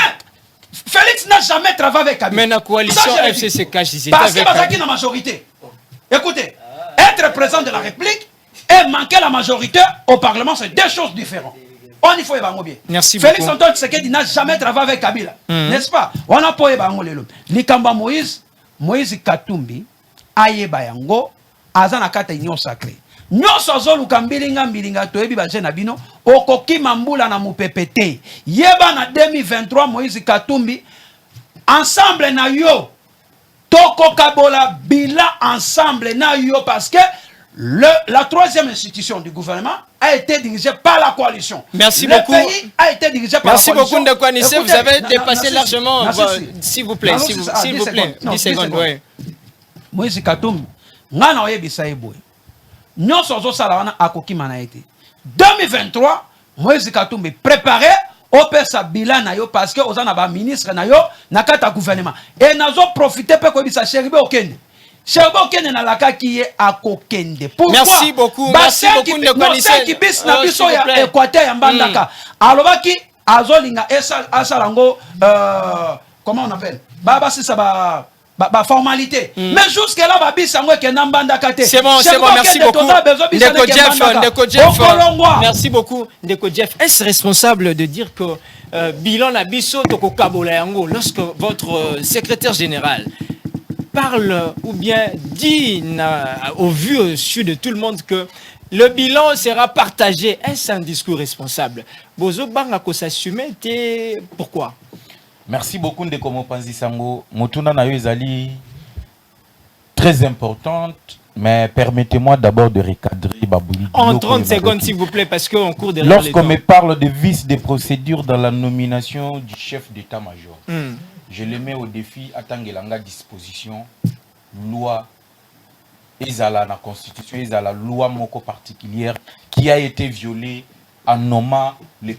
Félix n'a jamais travaillé avec Kabila. Mais la coalition FCCK, parce qu'il a la majorité. Écoutez, être président de la République et manquer la majorité au Parlement, c'est deux choses différentes. On y faut bien. Merci Félix beaucoup. Antoine Tshisekedi n'a jamais travaillé avec Kabila. N'est-ce pas? On a pas eu Likamba Moïse Katumbi, Aye Bayango, Azana Kata Union Sacrée. Nyonso azoluka mbilinga toyebi ba jeune bino okoki mambula na mupepete yeba na 2023 Moïse Katumbi ensemble na yo toko kabola bila ensemble na yo parce que la troisième institution du gouvernement a été dirigée par la coalition. Merci le beaucoup. Le pays a été dirigé par la coalition. Merci beaucoup Ndekwanissé, vous avez dépassé largement. S'il vous plaît, s'il vous plaît, 10 secondes. Oui. Moïse Katumbi ngana oyebisa eboye. Nyonso zosala wana akokima na été 2023 Moïse Katumbi préparé au pesa bilan na yo parce que ozana ba ministre na yo na kata gouvernement et nazo profiter pe ko bisa Cheribe Okende na laka ki ye akokende. Pourquoi? Merci beaucoup Ndekwanissé qui bis na biso ya Équateur ya mbandaka alobaki azolinga asalango comment on appelle baba sisa ba formalité. Mais jusque là c'est bon, merci beaucoup. Ndeko Jeff. Merci beaucoup Ndeko Jeff. Est-ce responsable de dire que bilan na biso toko kabola yango lorsque votre secrétaire général parle ou bien dit au vu au su de tout le monde que le bilan sera partagé? Est-ce un discours responsable? Bozo banga ko s'assumer, pourquoi? Merci beaucoup Ndeko Mopanzi Sango. Motuna na yo ezali très importante, mais permettez-moi d'abord de recadrer Babouli. En 30 secondes s'il vous plaît, parce qu'on court derrière les temps. Lorsqu'on me parle de vice des procédures dans la nomination du chef d'état-major, je le mets au défi à Tangelanga disposition, loi, ezala na constitution, ezala loi moko particulière qui a été violée en nommant le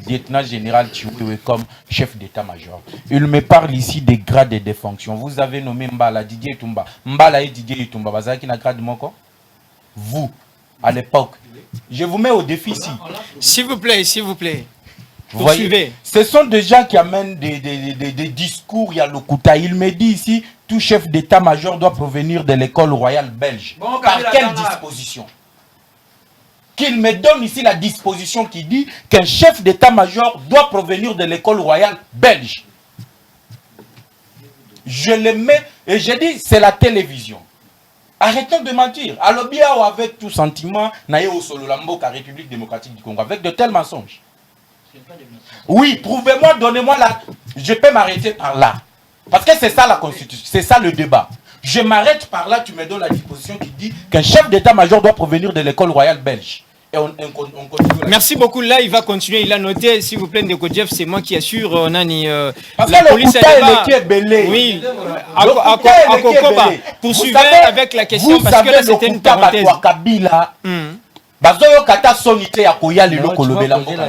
lieutenant général Chiwewe comme chef d'état-major. Il me parle ici des grades et des fonctions. Vous avez nommé Mbala, Didier Tumba. Mbala et Didier Tumba. Vous avez qui n'a grade moko? Vous, à l'époque. Je vous mets au défi ici. S'il vous plaît, s'il vous plaît. Vous voyez, ce sont des gens qui amènent des discours, il y a le Kouta. Il me dit ici, tout chef d'état-major doit provenir de l'école royale belge. Bon, par quelle disposition? Qu'il me donne ici la disposition qui dit qu'un chef d'état-major doit provenir de l'école royale belge. Je le mets et je dis, c'est la télévision. Arrêtons de mentir. Alors bien avec tout sentiment, naïo solo la République démocratique du Congo, avec de tels mensonges. Oui, prouvez-moi, donnez-moi la... Je peux m'arrêter par là. Parce que c'est ça la constitution, c'est ça le débat. Je m'arrête par là, tu me donnes la disposition qui dit qu'un chef d'état-major doit provenir de l'école royale belge. Et on continue. Merci beaucoup. Là, il va continuer. Il a noté, s'il vous plaît, Ndeko Jeff, c'est moi qui assure. Nani, parce que le Kouta est belé. Oui. Poursuivez avec la question parce que là, c'était une parenthèse. La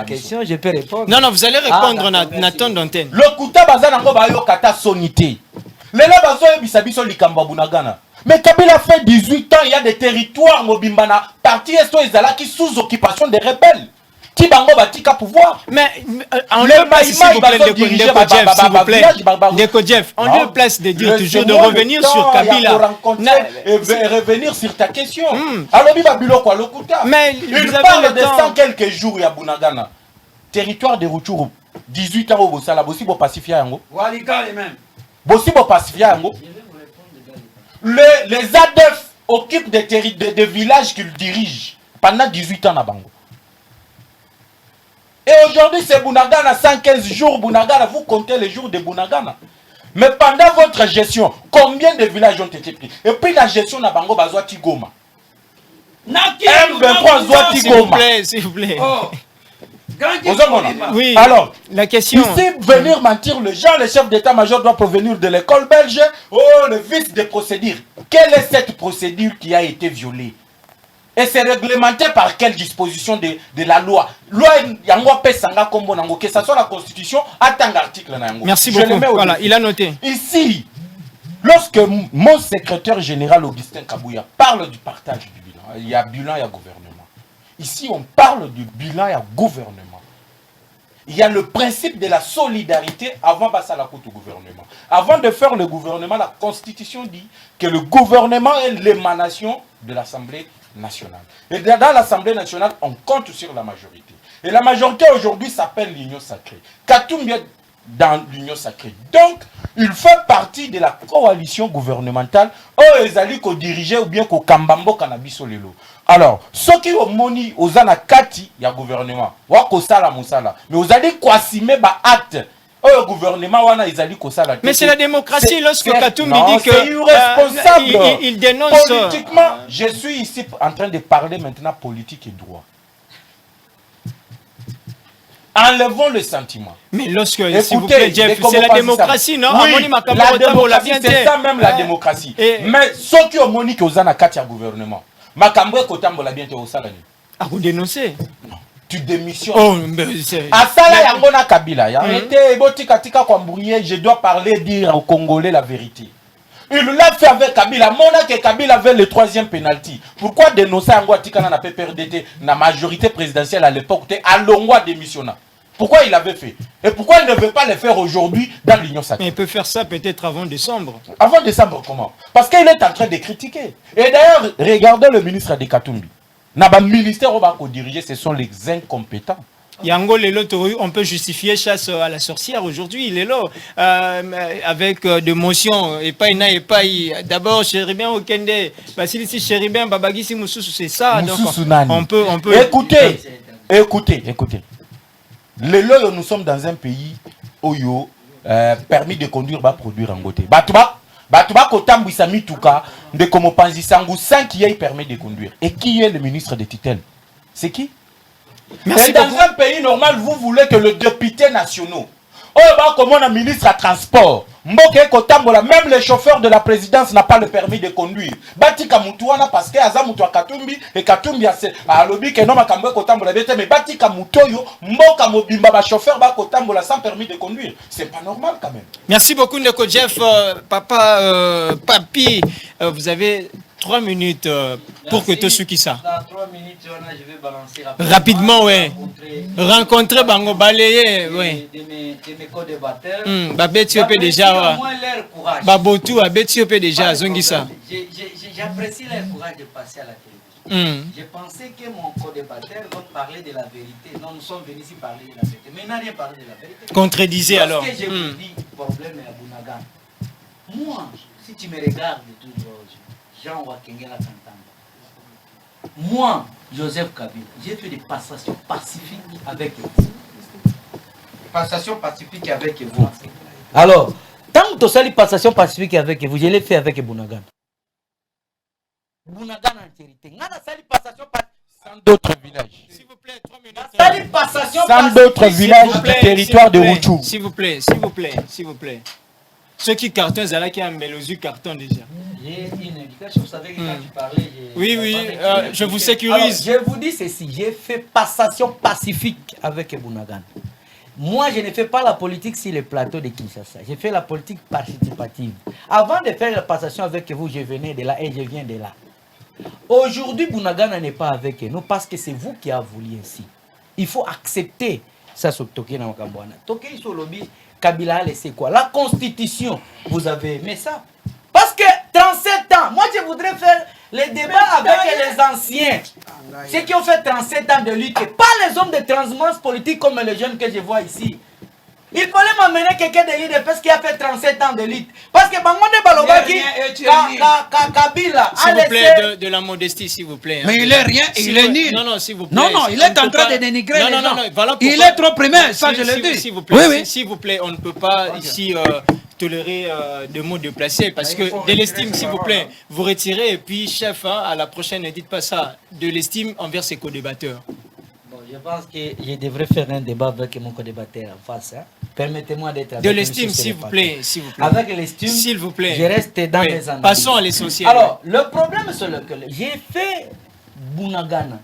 question, je peux répondre. Non, non, vous allez répondre na ton d'antenne. Le Kouta bazanango bayo kata sonité. Lela bazo bisabiso likamba bunagana. Mais Kabila fait 18 ans, il y a des territoires mobimbana, parti esto ezala qui sous occupation des rebelles. Qui bango batika pouvoir. Mais on le place s'il vous plaît Ndeko Jeff, s'il vous plaît. Ndeko Jeff, on lui place de dire toujours de revenir sur Kabila. Et revenir sur ta question. Alors biba bilo quoi le Kouta. Mais il parle de 100 quelques jours ya bunagana. Territoire de Rutshuru 18 ans au Bossala, Bossi bo pacifier yango. Walika les mêmes. Bossi bo pacifier yango. Les ADF occupent des villages qu'ils dirigent pendant 18 ans à Bango. Et aujourd'hui, c'est Bunagana, 115 jours Bunagana, vous comptez les jours de Bunagana. Mais pendant votre gestion, combien de villages ont été pris? Et puis la gestion na Bango bazwa Tigoma. M23 Zwa Tigoma. S'il vous plaît. Oh. Oui. Alors, la question. Ici, venir mentir le genre, le chef d'état-major doit provenir de l'école belge. Oh, le vice de procédure. Quelle est cette procédure qui a été violée? Et c'est réglementé par quelle disposition de la loi? Loi yango pesanga kombo nango, que ce soit la constitution, attend l'article nango. Merci beaucoup. Voilà, il a noté. Ici, lorsque mon secrétaire général Augustin Kabouya parle du partage du bilan, il y a bilan, il y a gouvernement. Ici, on parle du bilan, il y a gouvernement. Il y a le principe de la solidarité avant de passer à la côte au gouvernement. Avant de faire le gouvernement, la Constitution dit que le gouvernement est l'émanation de l'Assemblée nationale. Et dans l'Assemblée nationale, on compte sur la majorité. Et la majorité aujourd'hui s'appelle l'Union sacrée. Katumbi est dans l'Union sacrée. Donc, il fait partie de la coalition gouvernementale où ils allaient diriger ou bien qu'au Kambambo Kanabiso Lelo. Alors, ceux qui ont moni aux anakati, il y a gouvernement. Wako sala musala. Mais vous allez kwasime ba acte. Le gouvernement wana ils allaient kosala. Mais c'est la démocratie lorsque Katumbi dit que c'est irresponsable. Il dénonce politiquement. Je suis ici en train de parler maintenant politique et droit. Enlevons le sentiment. Mais lorsque, écoutez, s'il vous plaît, Jeff, c'est la démocratie, non? Oui, la démocratie, c'est ça même la démocratie. Mais ceux qui ont moni que vous en avez gouvernement, Makambo Kotambo la bientôt au salani. Ah, vous dénoncez? Non. Tu démissionnes. Oh, mais c'est... Asala Yangona Kabila, je dois parler, dire aux Congolais la vérité. Il l'a fait avec Kabila. Mona que Kabila avait le 3e penalty. Pourquoi dénoncer Angoua Tikana na PPRDT, na majorité présidentielle à l'époque, à Longwa démissionnant? Pourquoi il avait fait? Et pourquoi il ne veut pas le faire aujourd'hui dans l'Union sacrée? Mais il peut faire ça peut-être avant décembre. Avant décembre, comment? Parce qu'il est en train de critiquer. Et d'ailleurs, regardez le ministre de Katumbi. Naba ministère où va diriger, ce sont les incompétents. Yango Lelo, on peut justifier chasse à la sorcière aujourd'hui. Il est là avec des motions. Et pas d'abord, Chéribien Okende, Basilisi Chéribien, Babagisi Moussou, c'est ça. Donc, on peut. Écoutez. Lelo, nous sommes dans un pays où permis de conduire va produire en côté. Batuba Kotambu Sami Touka, de Komo Panzisangu, 5 qui est permis de conduire. Et qui est le ministre de tutelle? C'est qui? Merci et dans beaucoup. un pays normal, vous voulez que le député national, comme on a ministre à transport, même les chauffeurs de la présidence n'a pas le permis de conduire. Batika Mutuana parce que Azamutua Katumbi et Katumbi a lobby que non Makambo Kotambola mais Batika Mutoyo, Mboka Mobimba chauffeur ba Kotambola sans permis de conduire. C'est pas normal quand même. Merci beaucoup Ndeko Jeff, papa, papi, vous avez 3 minutes pour que tout ce qui ça. Dans 3 minutes, je vais balancer rapidement, ouais. Rencontrer Bango Balaye, ouais. De mes co-débatteurs. Babetiopé déjà, Babotou, Babetiopé déjà, Zongisa. J'apprécie leur courage de passer à la télévision. Je pensais que mon co-débatteur va parler de la vérité. Non, nous sommes venus ici parler de la vérité. Mais il n'a rien parlé de la vérité. Contredisez alors. Parce que je vous dis, problème est à Bunagana. Moi, si tu me regardes tout droit, Jean Wakengela Kantanga. Moi, Joseph Kabila, j'ai fait des passations pacifiques avec vous. Passation pacifique avec vous. Alors, tant que tu as des passations pacifiques avec vous, je l'ai fait avec Bunagana. Bunagana en vérité. Sans d'autres villages. S'il vous plaît, 3 minutes. Sans d'autres villages du territoire de Rouchou. S'il vous plaît. Ceux qui cartonnent, c'est là qui ont Mélosu carton déjà. J'ai une indication, vous savez que quand tu parlais... Oui, je vous sécurise. Alors, je vous dis ceci, j'ai fait passation pacifique avec Bunagana. Moi, je ne fais pas la politique sur les plateaux de Kinshasa. Je fais la politique participative. Avant de faire la passation avec vous, je venais de là et je viens de là. Aujourd'hui, Bunagana n'est pas avec nous parce que c'est vous qui avez voulu ainsi. Il faut accepter ça sur Toké Namakambouana. Toké sur lobby, Kabila a laissé quoi? La constitution. Vous avez aimé ça? Parce que 37 ans, moi je voudrais faire les débats avec les anciens. Ceux qui ont fait 37 ans de lutte, pas les hommes de transhumance politique comme les jeunes que je vois ici. Il fallait m'amener quelqu'un de l'IDPS qui a fait 37 ans de lutte. Parce que Bangonde Balobaki, Kabila, s'il vous plaît, de la modestie, s'il vous plaît. Mais il est rien, il est nul. Non, s'il vous plaît. Non, il est en train de dénigrer les gens. Voilà il est trop primaire, ça je le dis. S'il vous plaît, s'il vous plaît, on ne peut pas ici tolérer des mots déplacés parce que de l'estime, s'il vous plaît, vous retirez et puis chef, à la prochaine, ne dites pas ça, de l'estime envers ses co-débatteurs. Je pense que je devrais faire un débat avec mon co-débatteur en face. Hein. Permettez-moi d'être avec de l'estime, s'il vous plaît, s'il vous plaît. Avec l'estime, s'il vous plaît. Je reste dans les analyses. Passons à l'essentiel. Alors, le problème sur lequel j'ai fait Bunagana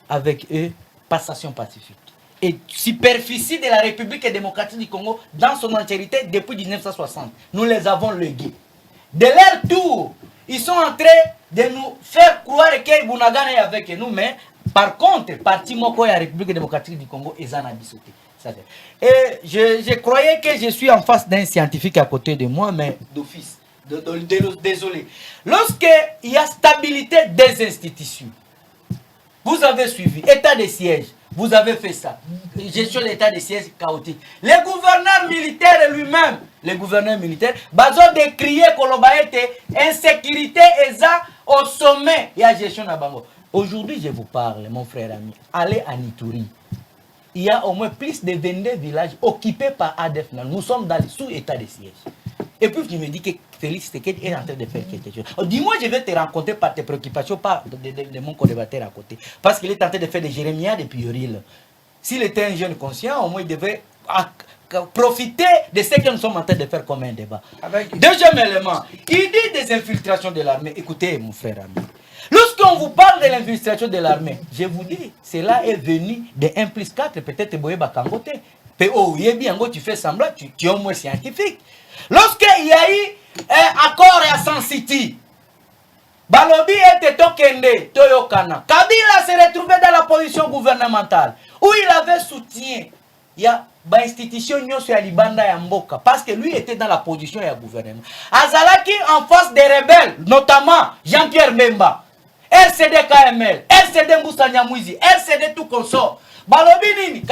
avec eux, passation pacifique. Et superficie de la République démocratique du Congo dans son entièreté depuis 1960. Nous les avons légués. De leur tour, ils sont en train de nous faire croire que Bunagana est avec nous, mais par contre, parti Moko et la République démocratique du Congo, ils en ont dissouté. Et je croyais que je suis en face d'un scientifique à côté de moi, mais d'office. Désolé. Lorsqu'il y a stabilité des institutions, vous avez suivi, état de siège, vous avez fait ça. Gestion de l'état de siège chaotique. Les gouverneurs militaires lui-même, les gouverneurs militaires, bazo décrié Kolobaete, insécurité et ça au sommet, il y a gestion de Bango. Aujourd'hui, je vous parle, mon frère ami, allez à Nituri. Il y a au moins plus de 22 villages occupés par ADF. Nous sommes dans le sous-état de siège. Et puis, tu me dis que Félix Tshisekedi est en train de faire quelque chose. Dis-moi, je vais te rencontrer par tes préoccupations, pas de mon co-débatteur à côté. Parce qu'il est en train de faire des jérémiades et puériles. S'il était un jeune conscient, au moins il devait profiter de ce que nous sommes en train de faire comme un débat. Deuxième élément, il dit des infiltrations de l'armée. Écoutez, mon frère ami. Lorsqu'on vous parle de l'infiltration de l'armée, je vous dis, cela est venu de 1 plus 4, peut-être Boyeba Kangote. PO, tu fais semblant, tu es au moins scientifique. Lorsqu'il y a eu un accord à San City, Balobi était Tokende, Toyokana. Kabila s'est retrouvé dans la position gouvernementale où il avait soutien. Il y a une institution sur Libanda et Mboka parce que lui était dans la position du gouvernement. Azalaki en face des rebelles, notamment Jean-Pierre Mbemba, RCD KML, RCD Moussa Nyamouzi, RCD tout consort. Balobi Nini,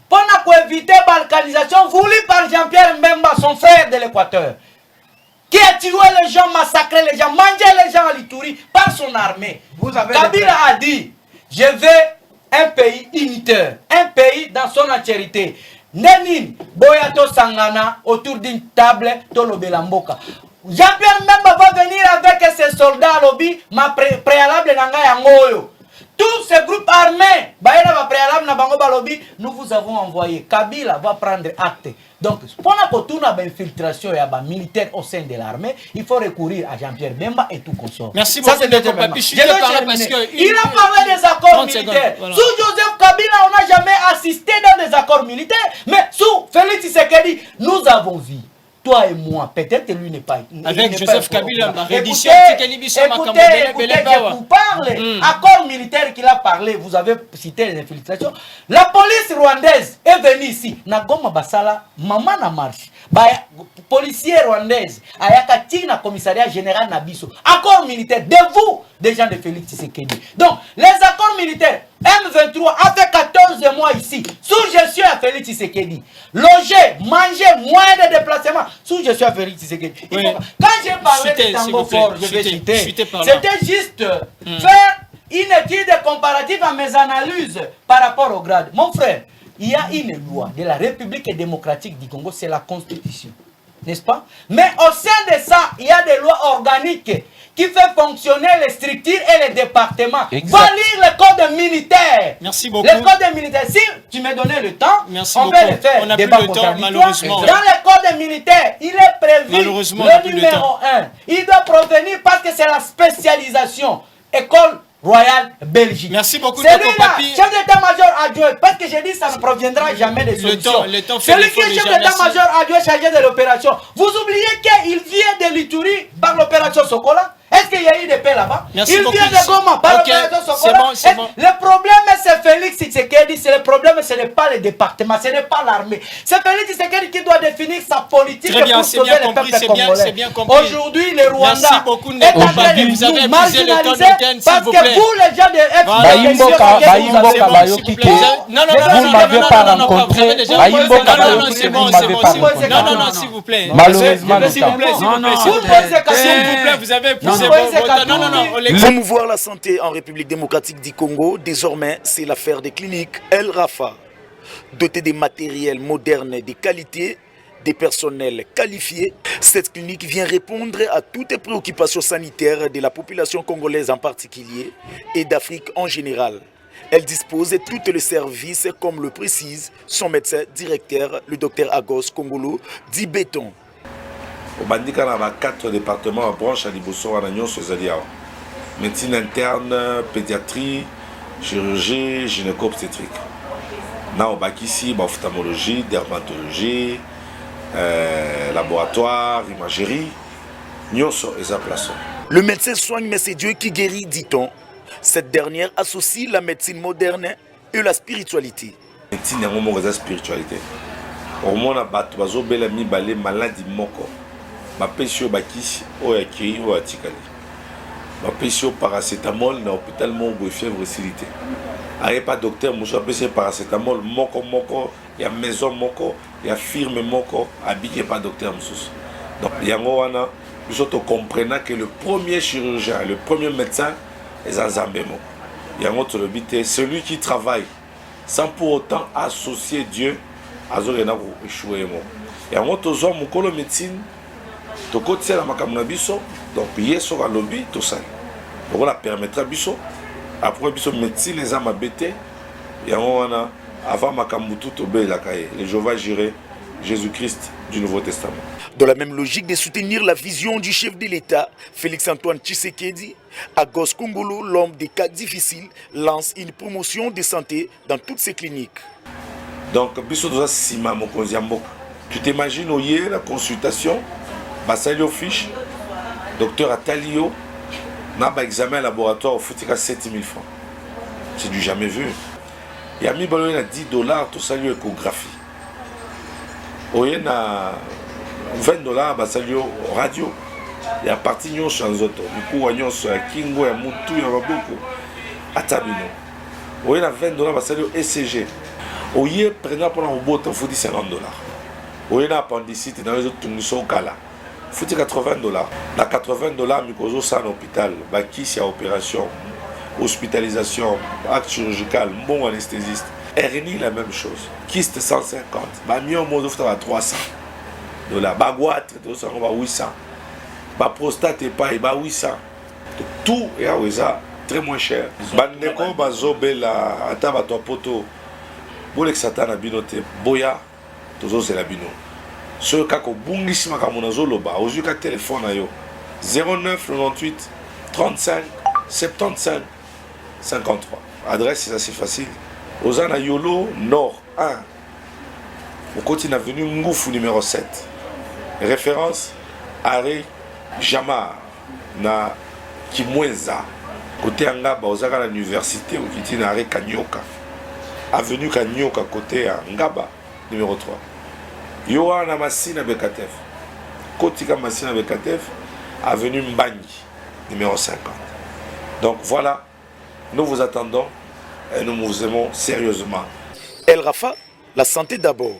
pour éviter la balkanisation voulue par Jean-Pierre Mbemba, son frère de l'Équateur, qui a tué les gens, massacré les gens, mangé les gens à l'Ituri par son armée. Kabila a dit, je veux un pays unitaire, un pays dans son entièreté. Nenin, Boyato Sangana, autour d'une table, Tolobela Mboka. Jean-Pierre Mbemba va venir avec ses soldats à lobby, ma préalable nanga yangoyo. Tous ces groupes armés, nous vous avons envoyé. Kabila va prendre acte. Donc, pour l'infiltration militaire au sein de l'armée, il faut recourir à Jean-Pierre Bemba et tout consort. Merci beaucoup. Il a parlé des accords militaires. Voilà. Sous Joseph Kabila, on n'a jamais assisté dans des accords militaires. Mais sous Félix Tshisekedi, nous avons vu. Toi et moi, peut-être lui n'est pas. Avec Joseph Kabila, écoutez, je vous parle. Accord militaire qu'il a parlé, vous avez cité les infiltrations. La police rwandaise est venue ici. Nagoma Basala, maman na marche. Policier rwandaise, Ayakati na commissariat général Nabiso. Accord militaire de vous, des gens de Félix Tshisekedi. Donc, les accords militaires, M23 a fait 14 mois ici, sous gestion à Félix Tshisekedi. Loger, manger, moyen de déplacement, sous gestion à Félix Tshisekedi. Oui. Quand j'ai parlé de Tango Fort, je vais citer, c'était juste faire une étude comparative à mes analyses par rapport au grade. Mon frère, il y a une loi de la République démocratique du Congo, c'est la Constitution. N'est-ce pas? Mais au sein de ça, il y a des lois organiques qui fait fonctionner les structures et les départements. Va lire le code militaire. Merci beaucoup. Le code militaire, si tu me donnais le temps, on peut le faire. On n'a plus le temps, malheureusement. Dans le code militaire, il est prévu le numéro 1. Il doit provenir parce que c'est la spécialisation. École royale Belgique. Merci beaucoup, celui-là, chef d'état-major adjoint, parce que j'ai dit ça ne proviendra jamais des solutions. Celui qui est chef d'état-major adjoint chargé de l'opération, vous oubliez qu'il vient de l'Ituri par l'opération Sokola? Est-ce qu'il y y a eu des paix là-bas. Merci Il beaucoup, vient de ici. Goma. Ok, c'est bon, c'est bon. Le problème, c'est Félix Tshisekedi. C'est le problème, ce n'est pas le département, ce n'est pas l'armée. C'est Félix Tshisekedi qui doit définir sa politique Très bien, pour c'est sauver bien les compris, peuples c'est bien compris. Aujourd'hui, le Rwanda Merci beaucoup, est en train de vous avez nous épuisé le temps marginaliser d'antenne, s'il parce vous que plaît. vous, les gens de Voilà. Baimboka, C'est bon, Bayoki, s'il vous plaît. Non, non, vous ne m'avez pas rencontré. Non, Baimboka, non, Bayoki, c'est vous bon, ne c'est m'avez bon. pas Non, rencontré. non, s'il vous plaît. Malheureusement, S'il vous plaît, s'il vous plaît, s'il vous plaît, vous avez épuisé votre temps. Non, non, non, on l'explique. Promouvoir la santé en République démocratique du Congo, désormais, c'est l'affaire des cliniques El Rafa. Dotée des matériels modernes et de qualité, des personnels qualifiés, cette clinique vient répondre à toutes les préoccupations sanitaires de la population congolaise en particulier et d'Afrique en général. Elle dispose de tous les services, comme le précise son médecin directeur, le docteur Agos Kongolo, dit Béton. Au bandika na ba 4 départements à branche à liboso wana nyonso ezali awa. Médecine interne, pédiatrie, chirurgie, gynéco-obstétrique. Na obakisi ba ophtalmologie, dermatologie, laboratoire, imagerie, nyonso eza place. Le médecin soigne mais c'est Dieu qui guérit, dit-on. Cette dernière associe la médecine moderne et la spiritualité. Médecine yango moko eza spiritualité. Omona bato bazobela mibale maladie moko. Bapesi yo bakisi oyo akei oyo atikali. Bapesi yo paracétamol na hôpital moko fièvre silité. Aye pas docteur mosu apesi paracétamol moko ya maison moko ya firme moko habillé pas docteur mosusu. Donc yango wana biso to comprenant que le premier chirurgien, le premier médecin est un zambemo. Yango to le bité celui qui travaille sans pour autant associer Dieu à zorena ko échouer mo. Yango to zo mukolo médecine to kotsela makambo na biso donc yeso ka lobi to sali. Donc on permettra biso après biso médecine les âmes abété yango wana avant makambo tout obela kaye les Jéhovah Jireh Jésus-Christ du Nouveau Testament. Dans la même logique de soutenir la vision du chef de l'État, Félix-Antoine Tshisekedi, Agos Kongolo, l'homme des cas difficiles, lance une promotion de santé dans toutes ses cliniques. Donc, biso doza sima mokonzi ya mboka. Tu t'imagines oye la consultation, basali yo fiche, docteur Atalio, na ba examen laboratoire au futika 7000 francs. C'est du jamais vu. Il y a mis baloye na $10, tout ça yo échographie. Oye na $20 basali yo radio. Il y a parti nyonso ya nzoto, mikuwa nyonso ya kingo ya mutu ya maboko atabino. Oye na $20 basali yo ECG. Oye prenant pour robot faut $50. Oye na appendicite na rezo tungiso kala. Faut $80. Na $80 mikozo sa na hôpital, ba kisi ya opération, hospitalisation, acte chirurgical, bon anesthésiste. Hernie la même chose. Kyste 150. Ba mio mozo faut $300. Ba goitre to ça va 800. Ba prostate pas ba 800. Tout est à très moins cher. Bandeko bazobela ata ba to poto. Bolek satana binote boya tozo la bino. Ce kako bungisi makamona zoloba ozuka téléphone na yo 09 98 35 75 53. Adresse c'est assez facile. Ozana Yolo Nord 1. Au côté avenue Ngoufou numéro 7. Référence Arrêt Jamar na Kimweza. Côté Angaba ozaka na université ou qui na Arrêt Kanyoka. Avenue Kanyoka côté à Ngaba numéro 3. Yoana Massina Bekatef. Kotika Massina Bekatef avenue Mbangi numéro 50. Donc voilà, nous vous attendons et nous vous aimons sérieusement. El Rafa, la santé d'abord.